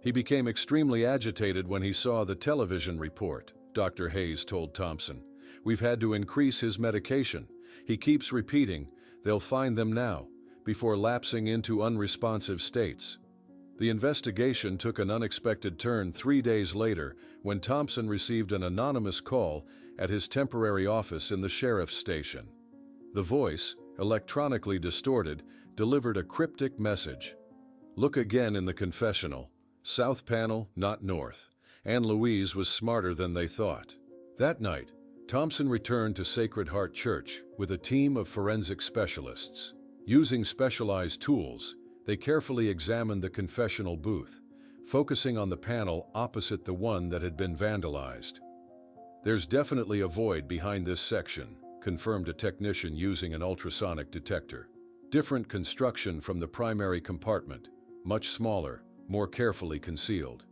"He became extremely agitated when he saw the television report," Dr. Hayes told Thompson. "We've had to increase his medication. He keeps repeating, 'They'll find them now,' before lapsing into unresponsive states." The investigation took an unexpected turn 3 days later when Thompson received an anonymous call at his temporary office in the sheriff's station. The voice, electronically distorted, delivered a cryptic message. "Look again in the confessional. South panel, not north. Anne Louise was smarter than they thought." That night, Thompson returned to Sacred Heart Church with a team of forensic specialists. Using specialized tools, they carefully examined the confessional booth, focusing on the panel opposite the one that had been vandalized. "There's definitely a void behind this section," confirmed a technician using an ultrasonic detector. "Different construction from the primary compartment, much smaller, more carefully concealed."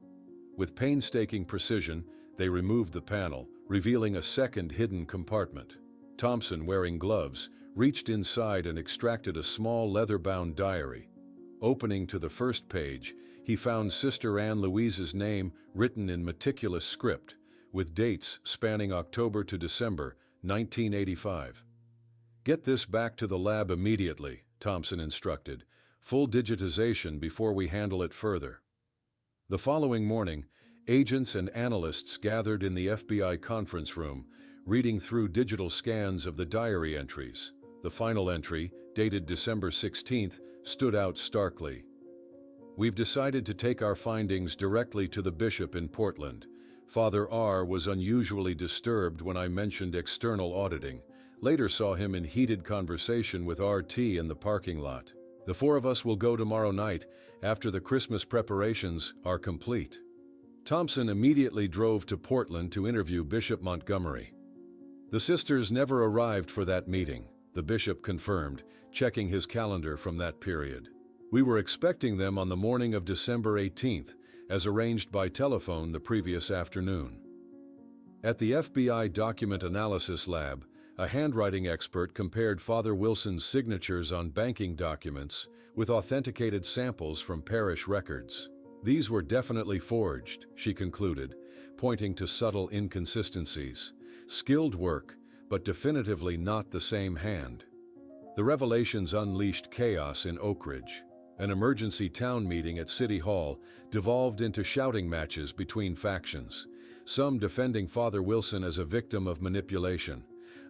With painstaking precision, they removed the panel, revealing a second hidden compartment. Thompson, wearing gloves, reached inside and extracted a small leather-bound diary. Opening to the first page, he found Sister Anne Louise's name written in meticulous script, with dates spanning October to December 1985. "Get this back to the lab immediately," Thompson instructed. "Full digitization before we handle it further." The following morning, agents and analysts gathered in the FBI conference room, reading through digital scans of the diary entries. The final entry, dated December 16th, stood out starkly. "We've decided to take our findings directly to the bishop in Portland. Father R. was unusually disturbed when I mentioned external auditing. Later saw him in heated conversation with RT in the parking lot. The 4 of us will go tomorrow night after the Christmas preparations are complete." Thompson immediately drove to Portland to interview Bishop Montgomery. "The sisters never arrived for that meeting," the bishop confirmed, checking his calendar from that period. "We were expecting them on the morning of December 18th, as arranged by telephone the previous afternoon." At the FBI Document Analysis Lab, a handwriting expert compared Father Wilson's signatures on banking documents with authenticated samples from parish records. "These were definitely forged," she concluded, pointing to subtle inconsistencies. "Skilled work, but definitively not the same hand." The revelations unleashed chaos in Oak Ridge. An emergency town meeting at City Hall devolved into shouting matches between factions, some defending Father Wilson as a victim of manipulation,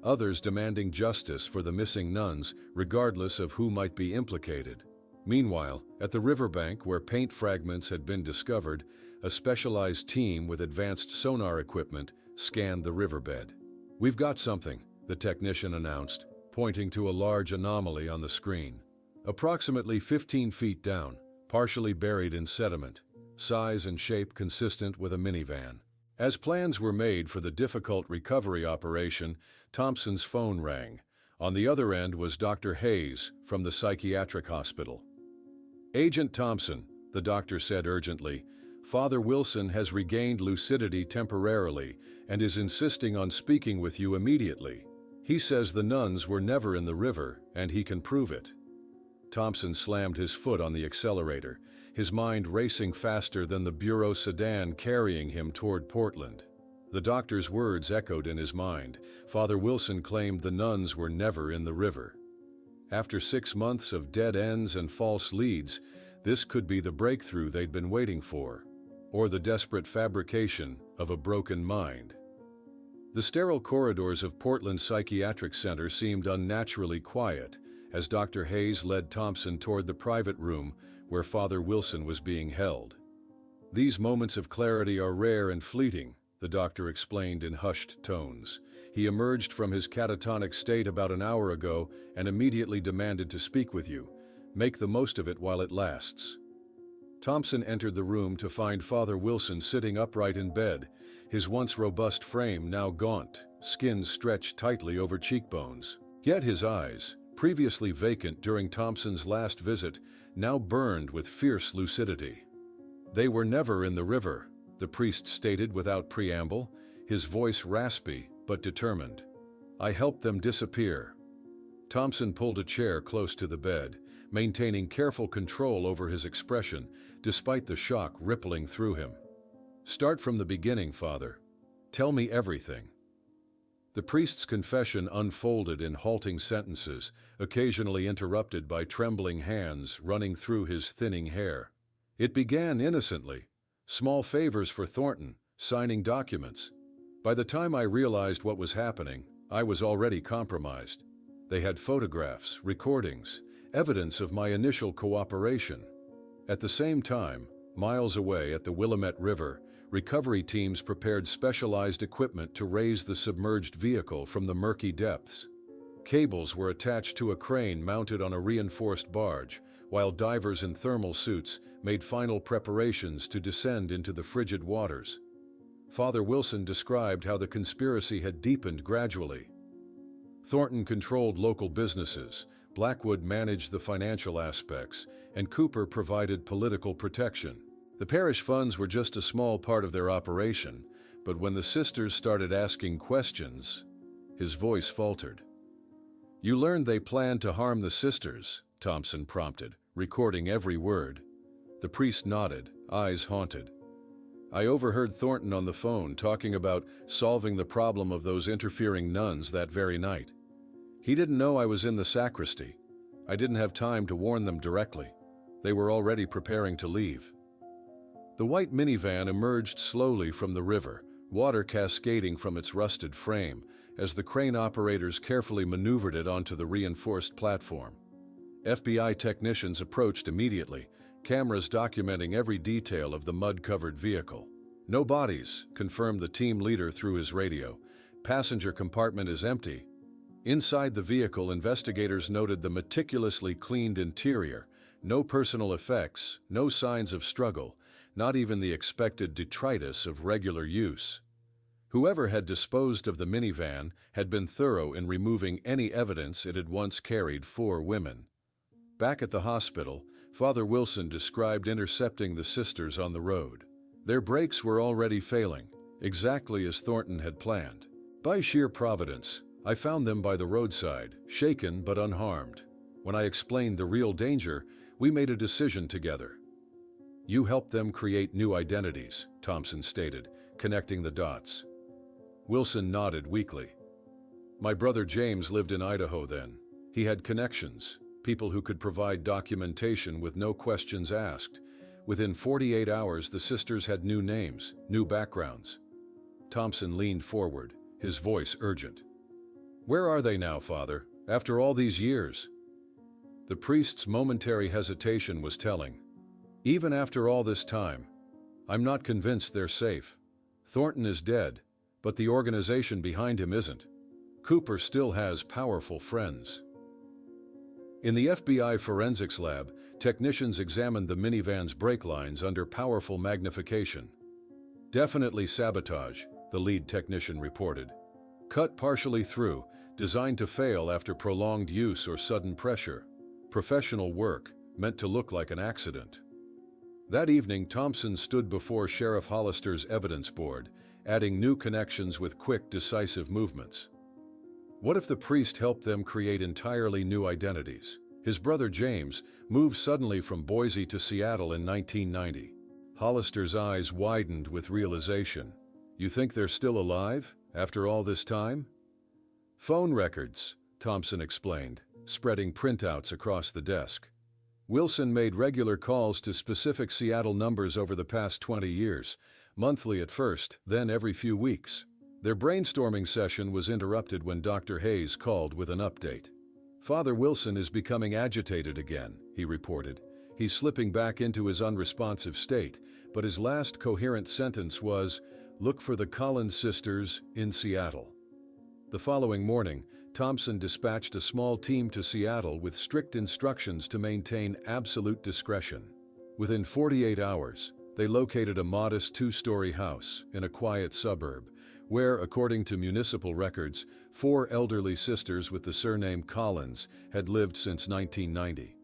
others demanding justice for the missing nuns, regardless of who might be implicated. Meanwhile, at the riverbank where paint fragments had been discovered, a specialized team with advanced sonar equipment scanned the riverbed. "We've got something," the technician announced, pointing to a large anomaly on the screen. Approximately 15 feet down, partially buried in sediment, size and shape consistent with a minivan. As plans were made for the difficult recovery operation, Thompson's phone rang. On the other end was Dr. Hayes from the psychiatric hospital. "Agent Thompson," the doctor said urgently, "Father Wilson has regained lucidity temporarily and is insisting on speaking with you immediately. He says the nuns were never in the river, and he can prove it." Thompson slammed his foot on the accelerator, his mind racing faster than the Bureau sedan carrying him toward Portland. The doctor's words echoed in his mind. Father Wilson claimed the nuns were never in the river. After 6 months of dead ends and false leads, this could be the breakthrough they'd been waiting for, or the desperate fabrication of a broken mind. The sterile corridors of Portland Psychiatric Center seemed unnaturally quiet as Dr. Hayes led Thompson toward the private room where Father Wilson was being held. "These moments of clarity are rare and fleeting," the doctor explained in hushed tones. "He emerged from his catatonic state about an hour ago and immediately demanded to speak with you. Make the most of it while it lasts." Thompson entered the room to find Father Wilson sitting upright in bed, his once robust frame now gaunt, skin stretched tightly over cheekbones. Yet his eyes, previously vacant during Thompson's last visit, now burned with fierce lucidity. "They were never in the river," the priest stated without preamble, his voice raspy but determined. "I helped them disappear." Thompson pulled a chair close to the bed, maintaining careful control over his expression despite the shock rippling through him. "Start from the beginning, Father. Tell me everything." The priest's confession unfolded in halting sentences, occasionally interrupted by trembling hands running through his thinning hair. It began innocently. Small favors for Thornton, signing documents. By the time I realized what was happening, I was already compromised. They had photographs, recordings, evidence of my initial cooperation. At the same time, miles away at the Willamette River, recovery teams prepared specialized equipment to raise the submerged vehicle from the murky depths. Cables were attached to a crane mounted on a reinforced barge, while divers in thermal suits made final preparations to descend into the frigid waters. Father Wilson described how the conspiracy had deepened gradually. Thornton controlled local businesses, Blackwood managed the financial aspects, and Cooper provided political protection. The parish funds were just a small part of their operation, but when the sisters started asking questions, his voice faltered. "You learned they planned to harm the sisters," Thompson prompted, recording every word. The priest nodded, eyes haunted. "I overheard Thornton on the phone talking about solving the problem of those interfering nuns that very night. He didn't know I was in the sacristy. I didn't have time to warn them directly. They were already preparing to leave." The white minivan emerged slowly from the river, water cascading from its rusted frame, as the crane operators carefully maneuvered it onto the reinforced platform. FBI technicians approached immediately, cameras documenting every detail of the mud-covered vehicle. "No bodies," confirmed the team leader through his radio. "Passenger compartment is empty." Inside the vehicle, investigators noted the meticulously cleaned interior, no personal effects, no signs of struggle, not even the expected detritus of regular use. Whoever had disposed of the minivan had been thorough in removing any evidence it had once carried 4 women. Back at the hospital, Father Wilson described intercepting the sisters on the road. Their brakes were already failing, exactly as Thornton had planned. "By sheer providence, I found them by the roadside, shaken but unharmed. When I explained the real danger, we made a decision together." "You helped them create new identities," Thompson stated, connecting the dots. Wilson nodded weakly. "My brother James lived in Idaho then. He had connections, people who could provide documentation with no questions asked. Within 48 hours, the sisters had new names, new backgrounds." Thompson leaned forward, his voice urgent. "Where are they now, Father, after all these years?" The priest's momentary hesitation was telling. "Even after all this time, I'm not convinced they're safe. Thornton is dead, but the organization behind him isn't. Cooper still has powerful friends." In the FBI forensics lab, technicians examined the minivan's brake lines under powerful magnification. "Definitely sabotage," the lead technician reported. "Cut partially through, designed to fail after prolonged use or sudden pressure. Professional work, meant to look like an accident." That evening, Thompson stood before Sheriff Hollister's evidence board, adding new connections with quick, decisive movements. What if the priest helped them create entirely new identities? His brother James moved suddenly from Boise to Seattle in 1990. Hollister's eyes widened with realization. "You think they're still alive, after all this time?" "Phone records," Thompson explained, spreading printouts across the desk. "Wilson made regular calls to specific Seattle numbers over the past 20 years, monthly at first, then every few weeks. Their brainstorming session was interrupted when Dr. Hayes called with an update. Father Wilson is becoming agitated again," he reported. "He's slipping back into his unresponsive state, but his last coherent sentence was, 'Look for the Collins sisters in Seattle.'" The following morning, Thompson dispatched a small team to Seattle with strict instructions to maintain absolute discretion. Within 48 hours, they located a modest two-story house in a quiet suburb, where, according to municipal records, 4 elderly sisters with the surname Collins had lived since 1990.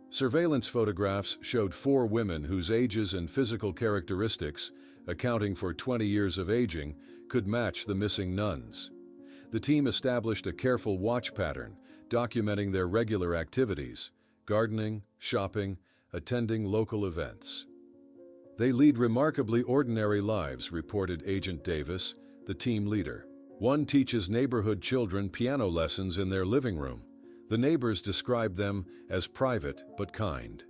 Surveillance photographs showed 4 women whose ages and physical characteristics, accounting for 20 years of aging, could match the missing nuns. The team established a careful watch pattern, documenting their regular activities: gardening, shopping, attending local events. "They lead remarkably ordinary lives," reported Agent Davis, the team leader. "One teaches neighborhood children piano lessons in their living room. The neighbors describe them as private but kind."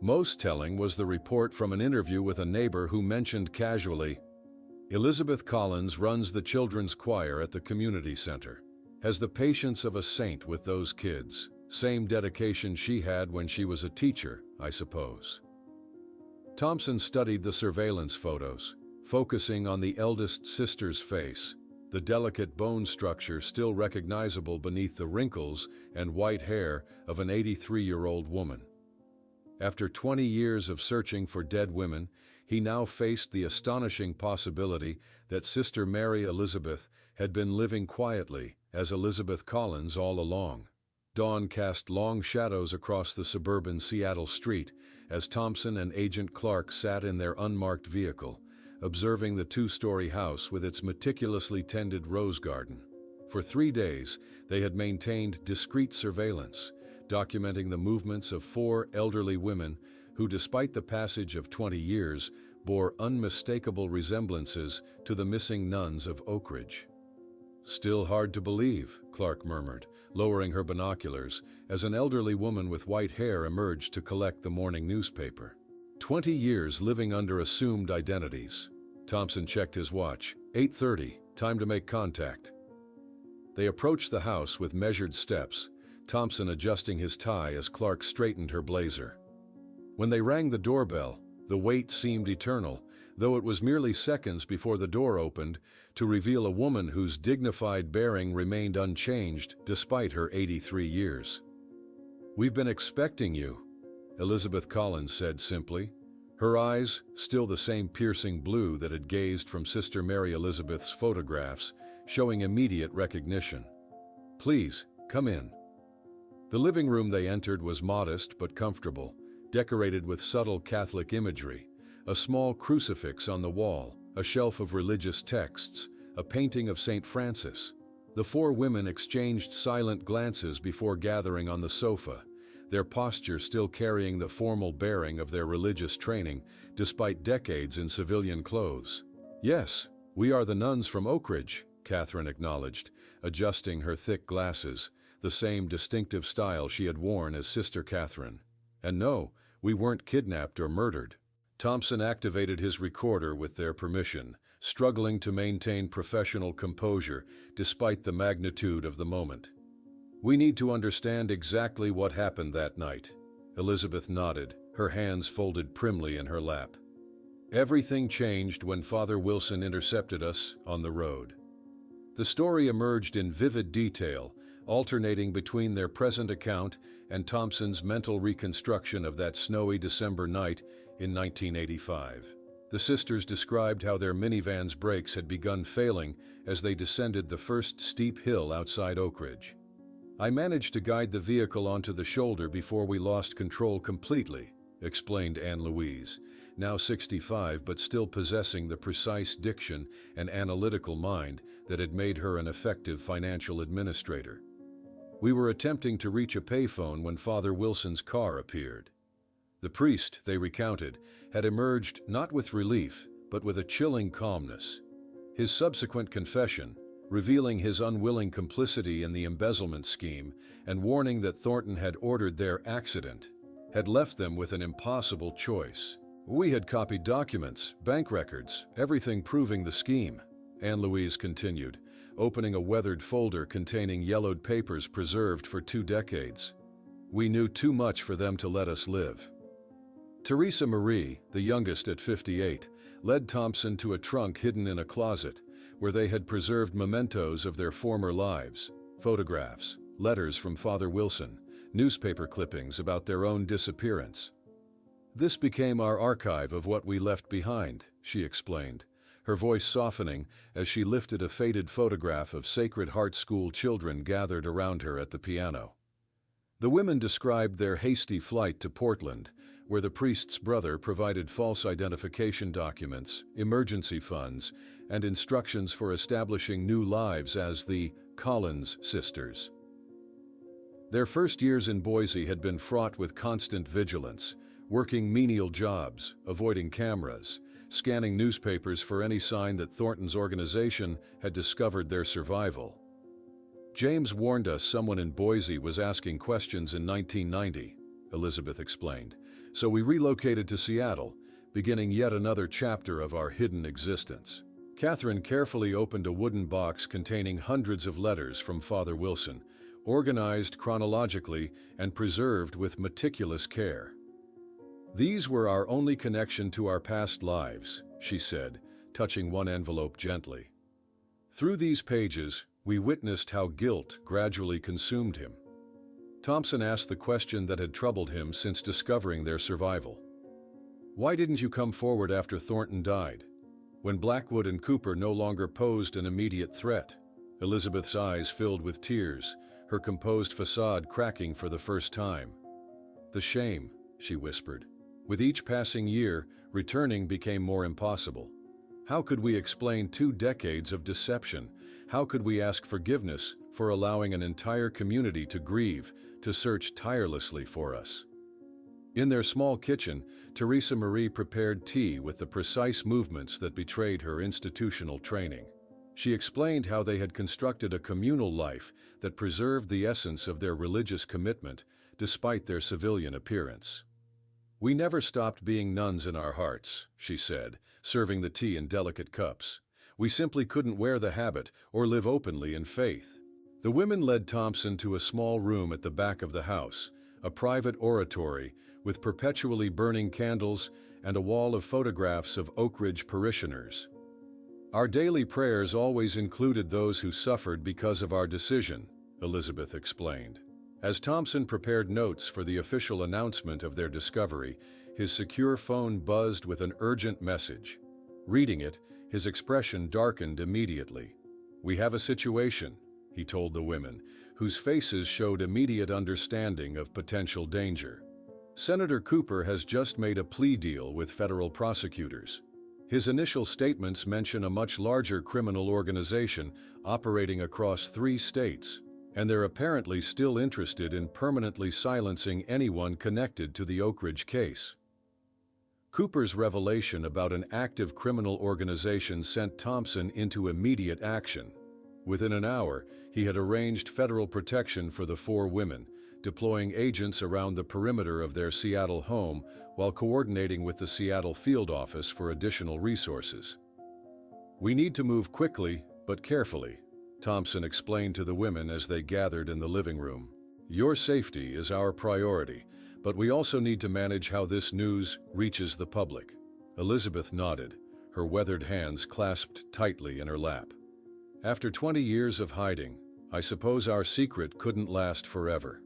Most telling was the report from an interview with a neighbor who mentioned casually, "Elizabeth Collins runs the children's choir at the community center. Has the patience of a saint with those kids. Same dedication she had when she was a teacher, I suppose." Thompson studied the surveillance photos, focusing on the eldest sister's face, the delicate bone structure still recognizable beneath the wrinkles and white hair of an 83-year-old woman. After 20 years of searching for dead women, he now faced the astonishing possibility that Sister Mary Elizabeth had been living quietly as Elizabeth Collins all along. Dawn cast long shadows across the suburban Seattle street as Thompson and Agent Clark sat in their unmarked vehicle, observing the two-story house with its meticulously tended rose garden. For 3 days, they had maintained discreet surveillance, documenting the movements of 4 elderly women who, despite the passage of 20 years, bore unmistakable resemblances to the missing nuns of Oak Ridge. "Still hard to believe," Clark murmured, lowering her binoculars, as an elderly woman with white hair emerged to collect the morning newspaper. 20 years living under assumed identities. Thompson checked his watch. 8:30, time to make contact. They approached the house with measured steps, Thompson adjusting his tie as Clark straightened her blazer. When they rang the doorbell, the wait seemed eternal, though it was merely seconds before the door opened to reveal a woman whose dignified bearing remained unchanged despite her 83 years. "We've been expecting you," Elizabeth Collins said simply, her eyes, still the same piercing blue that had gazed from Sister Mary Elizabeth's photographs, showing immediate recognition. "Please, come in." The living room they entered was modest but comfortable, decorated with subtle Catholic imagery, a small crucifix on the wall, a shelf of religious texts, a painting of St. Francis. The 4 women exchanged silent glances before gathering on the sofa, their posture still carrying the formal bearing of their religious training, despite decades in civilian clothes. "Yes, we are the nuns from Oak Ridge," Catherine acknowledged, adjusting her thick glasses, the same distinctive style she had worn as Sister Catherine. "And no, we weren't kidnapped or murdered." Thompson activated his recorder with their permission, struggling to maintain professional composure despite the magnitude of the moment. We need to understand exactly what happened that night. Elizabeth nodded, her hands folded primly in her lap. Everything changed when Father Wilson intercepted us on the road. The story emerged in vivid detail, alternating between their present account and Thompson's mental reconstruction of that snowy December night in 1985. The sisters described how their minivan's brakes had begun failing as they descended the first steep hill outside Oak Ridge. "I managed to guide the vehicle onto the shoulder before we lost control completely," explained Anne Louise, now 65 but still possessing the precise diction and analytical mind that had made her an effective financial administrator. "We were attempting to reach a payphone when Father Wilson's car appeared." The priest, they recounted, had emerged not with relief, but with a chilling calmness. His subsequent confession, revealing his unwilling complicity in the embezzlement scheme and warning that Thornton had ordered their accident, had left them with an impossible choice. "We had copied documents, bank records, everything proving the scheme," Anne Louise continued, opening a weathered folder containing yellowed papers preserved for 2 decades. "We knew too much for them to let us live." Teresa Marie, the youngest at 58, led Thompson to a trunk hidden in a closet where they had preserved mementos of their former lives, photographs, letters from Father Wilson, newspaper clippings about their own disappearance. "This became our archive of what we left behind," she explained, her voice softening as she lifted a faded photograph of Sacred Heart School children gathered around her at the piano. The women described their hasty flight to Portland, where the priest's brother provided false identification documents, emergency funds, and instructions for establishing new lives as the Collins sisters. Their first years in Boise had been fraught with constant vigilance, working menial jobs, avoiding cameras, scanning newspapers for any sign that Thornton's organization had discovered their survival. "James warned us someone in Boise was asking questions in 1990, Elizabeth explained, "so we relocated to Seattle, beginning yet another chapter of our hidden existence." Catherine carefully opened a wooden box containing hundreds of letters from Father Wilson, organized chronologically and preserved with meticulous care. "These were our only connection to our past lives," she said, touching one envelope gently. "Through these pages, we witnessed how guilt gradually consumed him." Thompson asked the question that had troubled him since discovering their survival. "Why didn't you come forward after Thornton died, when Blackwood and Cooper no longer posed an immediate threat?" Elizabeth's eyes filled with tears, her composed facade cracking for the first time. "The shame," she whispered. "With each passing year, returning became more impossible. How could we explain 2 decades of deception? How could we ask forgiveness for allowing an entire community to grieve, to search tirelessly for us?" In their small kitchen, Teresa Marie prepared tea with the precise movements that betrayed her institutional training. She explained how they had constructed a communal life that preserved the essence of their religious commitment despite their civilian appearance. "We never stopped being nuns in our hearts," she said, serving the tea in delicate cups. "We simply couldn't wear the habit or live openly in faith." The women led Thompson to a small room at the back of the house, a private oratory with perpetually burning candles and a wall of photographs of Oak Ridge parishioners. "Our daily prayers always included those who suffered because of our decision," Elizabeth explained. As Thompson prepared notes for the official announcement of their discovery, his secure phone buzzed with an urgent message. Reading it, his expression darkened immediately. "We have a situation," he told the women, whose faces showed immediate understanding of potential danger. "Senator Cooper has just made a plea deal with federal prosecutors. His initial statements mention a much larger criminal organization operating across 3 states, and they're apparently still interested in permanently silencing anyone connected to the Oak Ridge case." Cooper's revelation about an active criminal organization sent Thompson into immediate action. Within an hour, he had arranged federal protection for the 4 women, deploying agents around the perimeter of their Seattle home while coordinating with the Seattle field office for additional resources. "We need to move quickly, but carefully," Thompson explained to the women as they gathered in the living room. Your safety is our priority, but we also need to manage how this news reaches the public. Elizabeth nodded, her weathered hands clasped tightly in her lap. After 20 years of hiding, I suppose our secret couldn't last forever.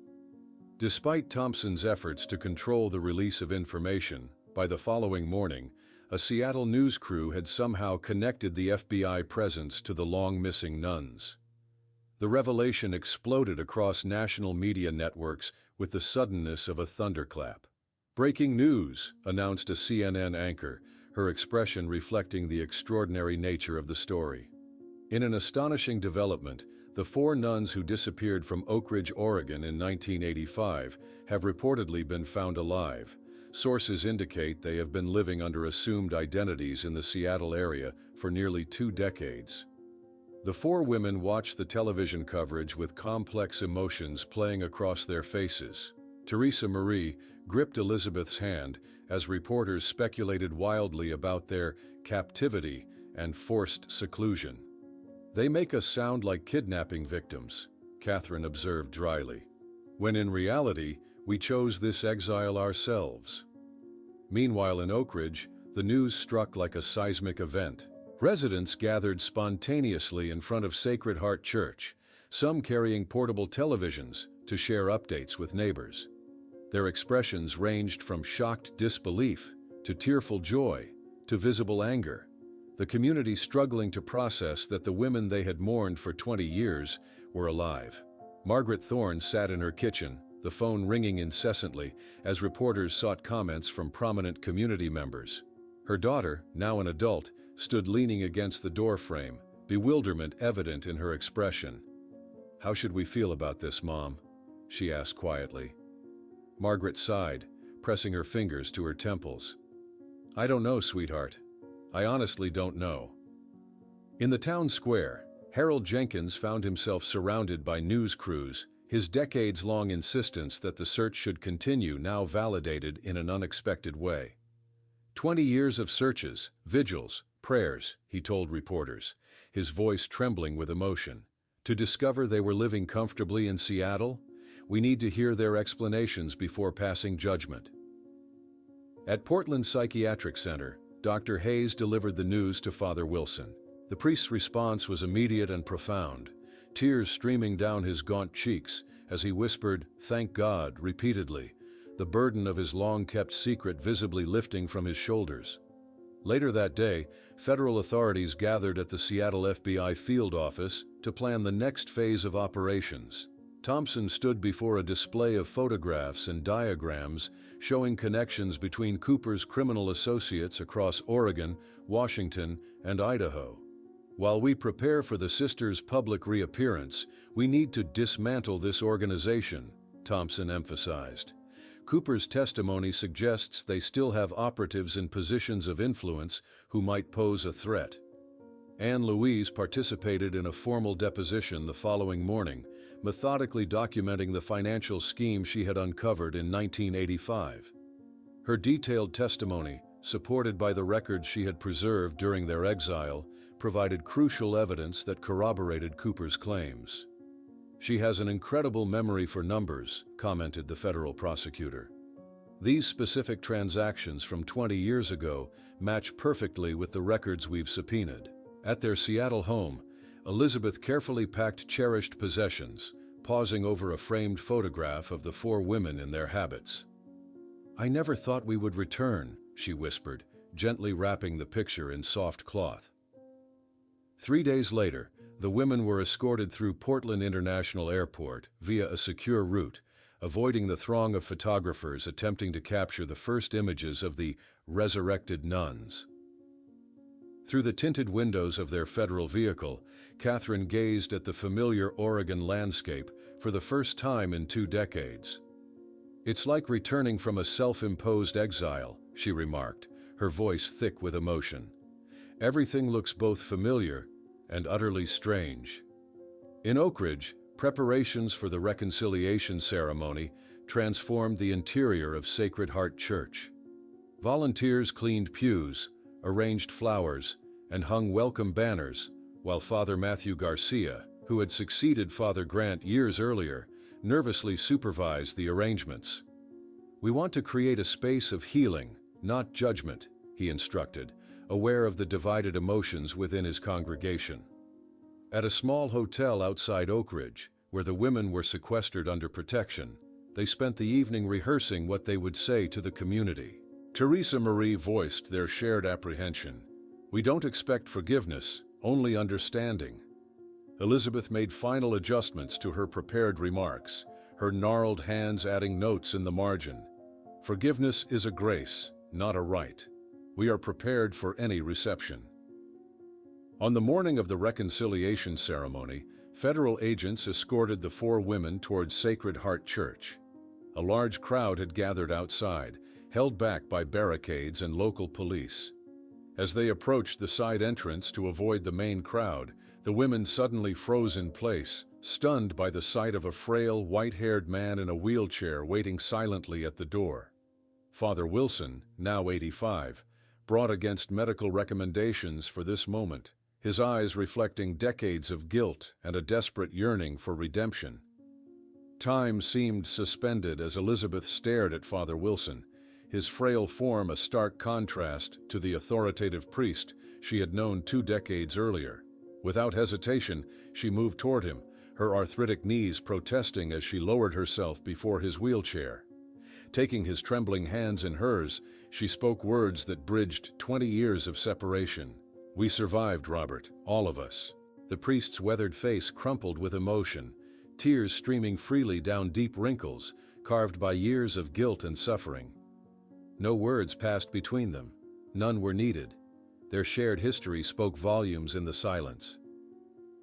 Despite Thompson's efforts to control the release of information, by the following morning, a Seattle news crew had somehow connected the FBI presence to the long-missing nuns. The revelation exploded across national media networks with the suddenness of a thunderclap. "Breaking news," announced a CNN anchor, her expression reflecting the extraordinary nature of the story. In an astonishing development, the 4 nuns who disappeared from Oak Ridge, Oregon in 1985 have reportedly been found alive. Sources indicate they have been living under assumed identities in the Seattle area for nearly 2 decades. The 4 women watched the television coverage with complex emotions playing across their faces. Teresa Marie gripped Elizabeth's hand as reporters speculated wildly about their captivity and forced seclusion. "They make us sound like kidnapping victims," Catherine observed dryly, "when in reality, we chose this exile ourselves." Meanwhile in Oak Ridge, the news struck like a seismic event. Residents gathered spontaneously in front of Sacred Heart Church, some carrying portable televisions to share updates with neighbors. Their expressions ranged from shocked disbelief to tearful joy to visible anger, the community struggling to process that the women they had mourned for 20 years were alive. Margaret Thorne sat in her kitchen, the phone ringing incessantly as reporters sought comments from prominent community members. Her daughter, now an adult, stood leaning against the doorframe, bewilderment evident in her expression. "How should we feel about this, Mom?" she asked quietly. Margaret sighed, pressing her fingers to her temples. "I don't know, sweetheart. I honestly don't know." In the town square, Harold Jenkins found himself surrounded by news crews, his decades-long insistence that the search should continue now validated in an unexpected way. 20 years of searches, vigils, prayers, he told reporters, his voice trembling with emotion. To discover they were living comfortably in Seattle, we need to hear their explanations before passing judgment. At Portland Psychiatric Center, Dr. Hayes delivered the news to Father Wilson. The priest's response was immediate and profound, tears streaming down his gaunt cheeks as he whispered, "Thank God," repeatedly, the burden of his long-kept secret visibly lifting from his shoulders. Later that day, federal authorities gathered at the Seattle FBI field office to plan the next phase of operations. Thompson stood before a display of photographs and diagrams showing connections between Cooper's criminal associates across Oregon, Washington, and Idaho. "While we prepare for the sisters' public reappearance, we need to dismantle this organization," Thompson emphasized. Cooper's testimony suggests they still have operatives in positions of influence who might pose a threat. Anne Louise participated in a formal deposition the following morning, methodically documenting the financial scheme she had uncovered in 1985. Her detailed testimony, supported by the records she had preserved during their exile, provided crucial evidence that corroborated Cooper's claims. "She has an incredible memory for numbers," commented the federal prosecutor. "These specific transactions from 20 years ago match perfectly with the records we've subpoenaed." At their Seattle home, Elizabeth carefully packed cherished possessions, pausing over a framed photograph of the 4 women in their habits. "I never thought we would return," she whispered, gently wrapping the picture in soft cloth. 3 days later, the women were escorted through Portland International Airport via a secure route, avoiding the throng of photographers attempting to capture the first images of the resurrected nuns. Through the tinted windows of their federal vehicle, Catherine gazed at the familiar Oregon landscape for the first time in 2 decades. "It's like returning from a self-imposed exile," she remarked, her voice thick with emotion. "Everything looks both familiar and utterly strange." In Oak Ridge, preparations for the reconciliation ceremony transformed the interior of Sacred Heart Church. Volunteers cleaned pews, arranged flowers, and hung welcome banners, while Father Matthew Garcia, who had succeeded Father Grant years earlier, nervously supervised the arrangements. "We want to create a space of healing, not judgment," he instructed, aware of the divided emotions within his congregation. At a small hotel outside Oak Ridge, where the women were sequestered under protection, they spent the evening rehearsing what they would say to the community. Teresa Marie voiced their shared apprehension. "We don't expect forgiveness, only understanding." Elizabeth made final adjustments to her prepared remarks, her gnarled hands adding notes in the margin. "Forgiveness is a grace, not a right. We are prepared for any reception." On the morning of the reconciliation ceremony, federal agents escorted the four women towards Sacred Heart Church. A large crowd had gathered outside, held back by barricades and local police. As they approached the side entrance to avoid the main crowd, the women suddenly froze in place, stunned by the sight of a frail, white-haired man in a wheelchair waiting silently at the door. Father Wilson, now 85, brought against medical recommendations for this moment, his eyes reflecting decades of guilt and a desperate yearning for redemption. Time seemed suspended as Elizabeth stared at Father Wilson, his frail form a stark contrast to the authoritative priest she had known 2 decades earlier. Without hesitation, she moved toward him, her arthritic knees protesting as she lowered herself before his wheelchair. Taking his trembling hands in hers, she spoke words that bridged 20 years of separation. "We survived, Robert, all of us." The priest's weathered face crumpled with emotion, tears streaming freely down deep wrinkles, carved by years of guilt and suffering. No words passed between them. None were needed. Their shared history spoke volumes in the silence.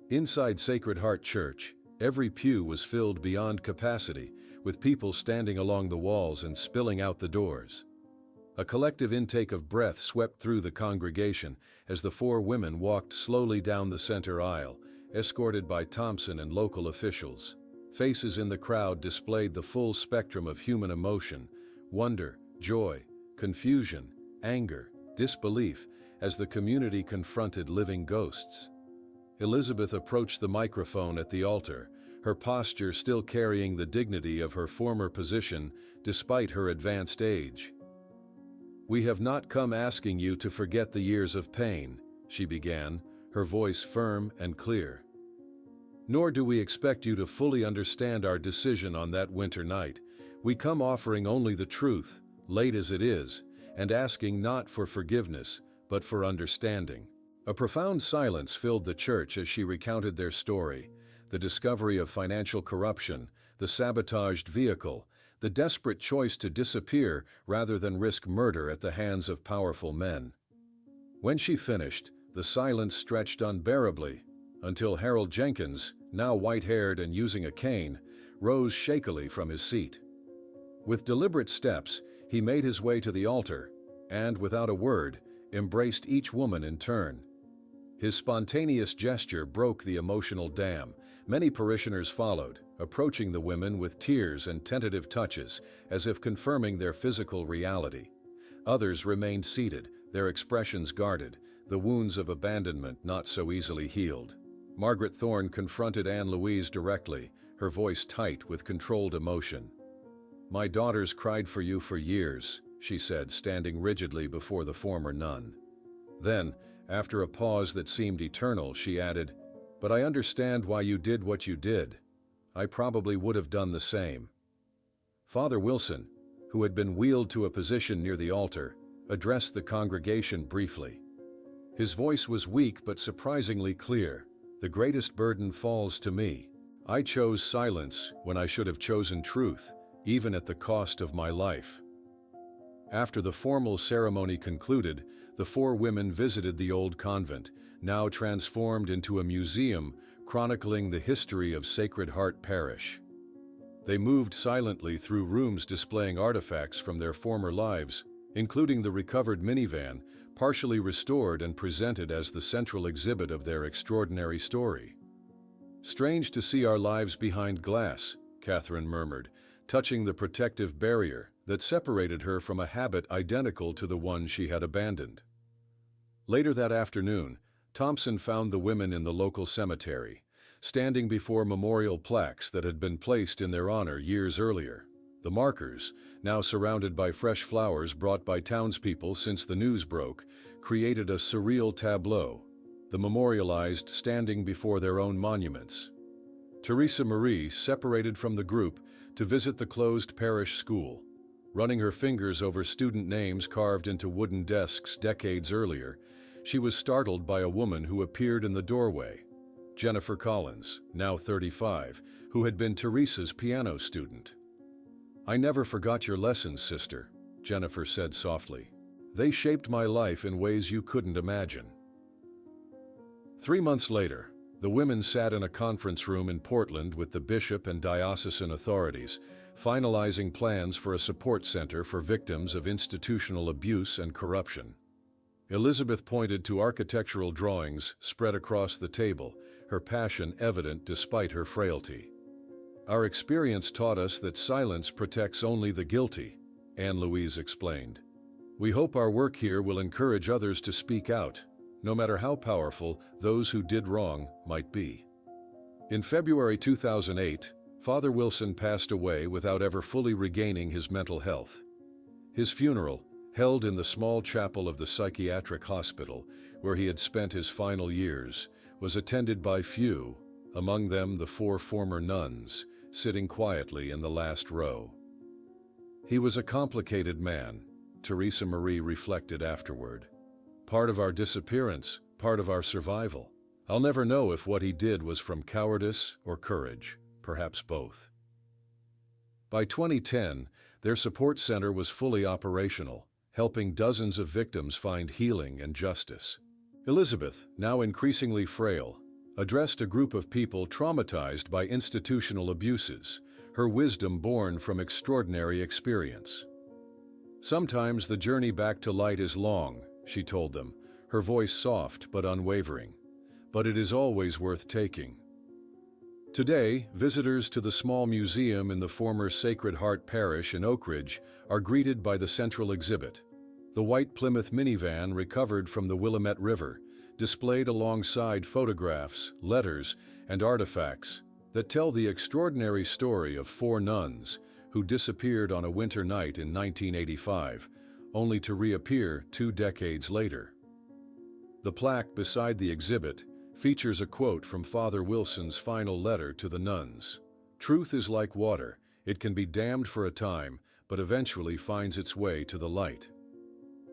Inside Sacred Heart Church, every pew was filled beyond capacity, with people standing along the walls and spilling out the doors. A collective intake of breath swept through the congregation as the four women walked slowly down the center aisle, escorted by Thompson and local officials. Faces in the crowd displayed the full spectrum of human emotion: wonder, joy, confusion, anger, disbelief, as the community confronted living ghosts. Elizabeth approached the microphone at the altar, her posture still carrying the dignity of her former position despite her advanced age. "We have not come asking you to forget the years of pain," she began, her voice firm and clear. "Nor do we expect you to fully understand our decision on that winter night. We come offering only the truth, late as it is, and asking not for forgiveness, but for understanding." A profound silence filled the church as she recounted their story: the discovery of financial corruption, the sabotaged vehicle, the desperate choice to disappear rather than risk murder at the hands of powerful men. When she finished, the silence stretched unbearably, until Harold Jenkins, now white-haired and using a cane, rose shakily from his seat. With deliberate steps, he made his way to the altar and, without a word, embraced each woman in turn. His spontaneous gesture broke the emotional dam. Many parishioners followed, approaching the women with tears and tentative touches, as if confirming their physical reality. Others remained seated, their expressions guarded, the wounds of abandonment not so easily healed. Margaret Thorne confronted Anne Louise directly, her voice tight with controlled emotion. "My daughters cried for you for years," she said, standing rigidly before the former nun. Then, after a pause that seemed eternal, she added, "But I understand why you did what you did. I probably would have done the same." Father Wilson, who had been wheeled to a position near the altar, addressed the congregation briefly. His voice was weak but surprisingly clear. "The greatest burden falls to me. I chose silence when I should have chosen truth, even at the cost of my life." After the formal ceremony concluded, the four women visited the old convent, now transformed into a museum chronicling the history of Sacred Heart Parish. They moved silently through rooms displaying artifacts from their former lives, including the recovered minivan, partially restored and presented as the central exhibit of their extraordinary story. "Strange to see our lives behind glass," Catherine murmured, touching the protective barrier that separated her from a habit identical to the one she had abandoned. Later that afternoon, Thompson found the women in the local cemetery. standing before memorial plaques that had been placed in their honor years earlier. The markers, now surrounded by fresh flowers brought by townspeople since the news broke, created a surreal tableau, the memorialized standing before their own monuments. Teresa Marie separated from the group to visit the closed parish school. Running her fingers over student names carved into wooden desks decades earlier, she was startled by a woman who appeared in the doorway. Jennifer Collins, now 35, who had been Teresa's piano student. "I never forgot your lessons, sister," Jennifer said softly. "They shaped my life in ways you couldn't imagine." 3 months later, the women sat in a conference room in Portland with the bishop and diocesan authorities, finalizing plans for a support center for victims of institutional abuse and corruption. Elizabeth pointed to architectural drawings spread across the table, her passion evident despite her frailty. "Our experience taught us that silence protects only the guilty," Anne Louise explained. "We hope our work here will encourage others to speak out, no matter how powerful those who did wrong might be." In February 2008, Father Wilson passed away without ever fully regaining his mental health. His funeral, held in the small chapel of the psychiatric hospital where he had spent his final years, was attended by few, among them the 4 former nuns, sitting quietly in the last row. "He was a complicated man," Teresa Marie reflected afterward. "Part of our disappearance, part of our survival. I'll never know if what he did was from cowardice or courage, perhaps both." By 2010, their support center was fully operational, helping dozens of victims find healing and justice. Elizabeth, now increasingly frail, addressed a group of people traumatized by institutional abuses, her wisdom born from extraordinary experience. "Sometimes the journey back to light is long," she told them, her voice soft but unwavering. "But it is always worth taking." Today, visitors to the small museum in the former Sacred Heart Parish in Oak Ridge are greeted by the central exhibit. The white Plymouth minivan recovered from the Willamette River, displayed alongside photographs, letters, and artifacts that tell the extraordinary story of 4 nuns who disappeared on a winter night in 1985, only to reappear 2 decades later. The plaque beside the exhibit features a quote from Father Wilson's final letter to the nuns. "Truth is like water. It can be dammed for a time, but eventually finds its way to the light."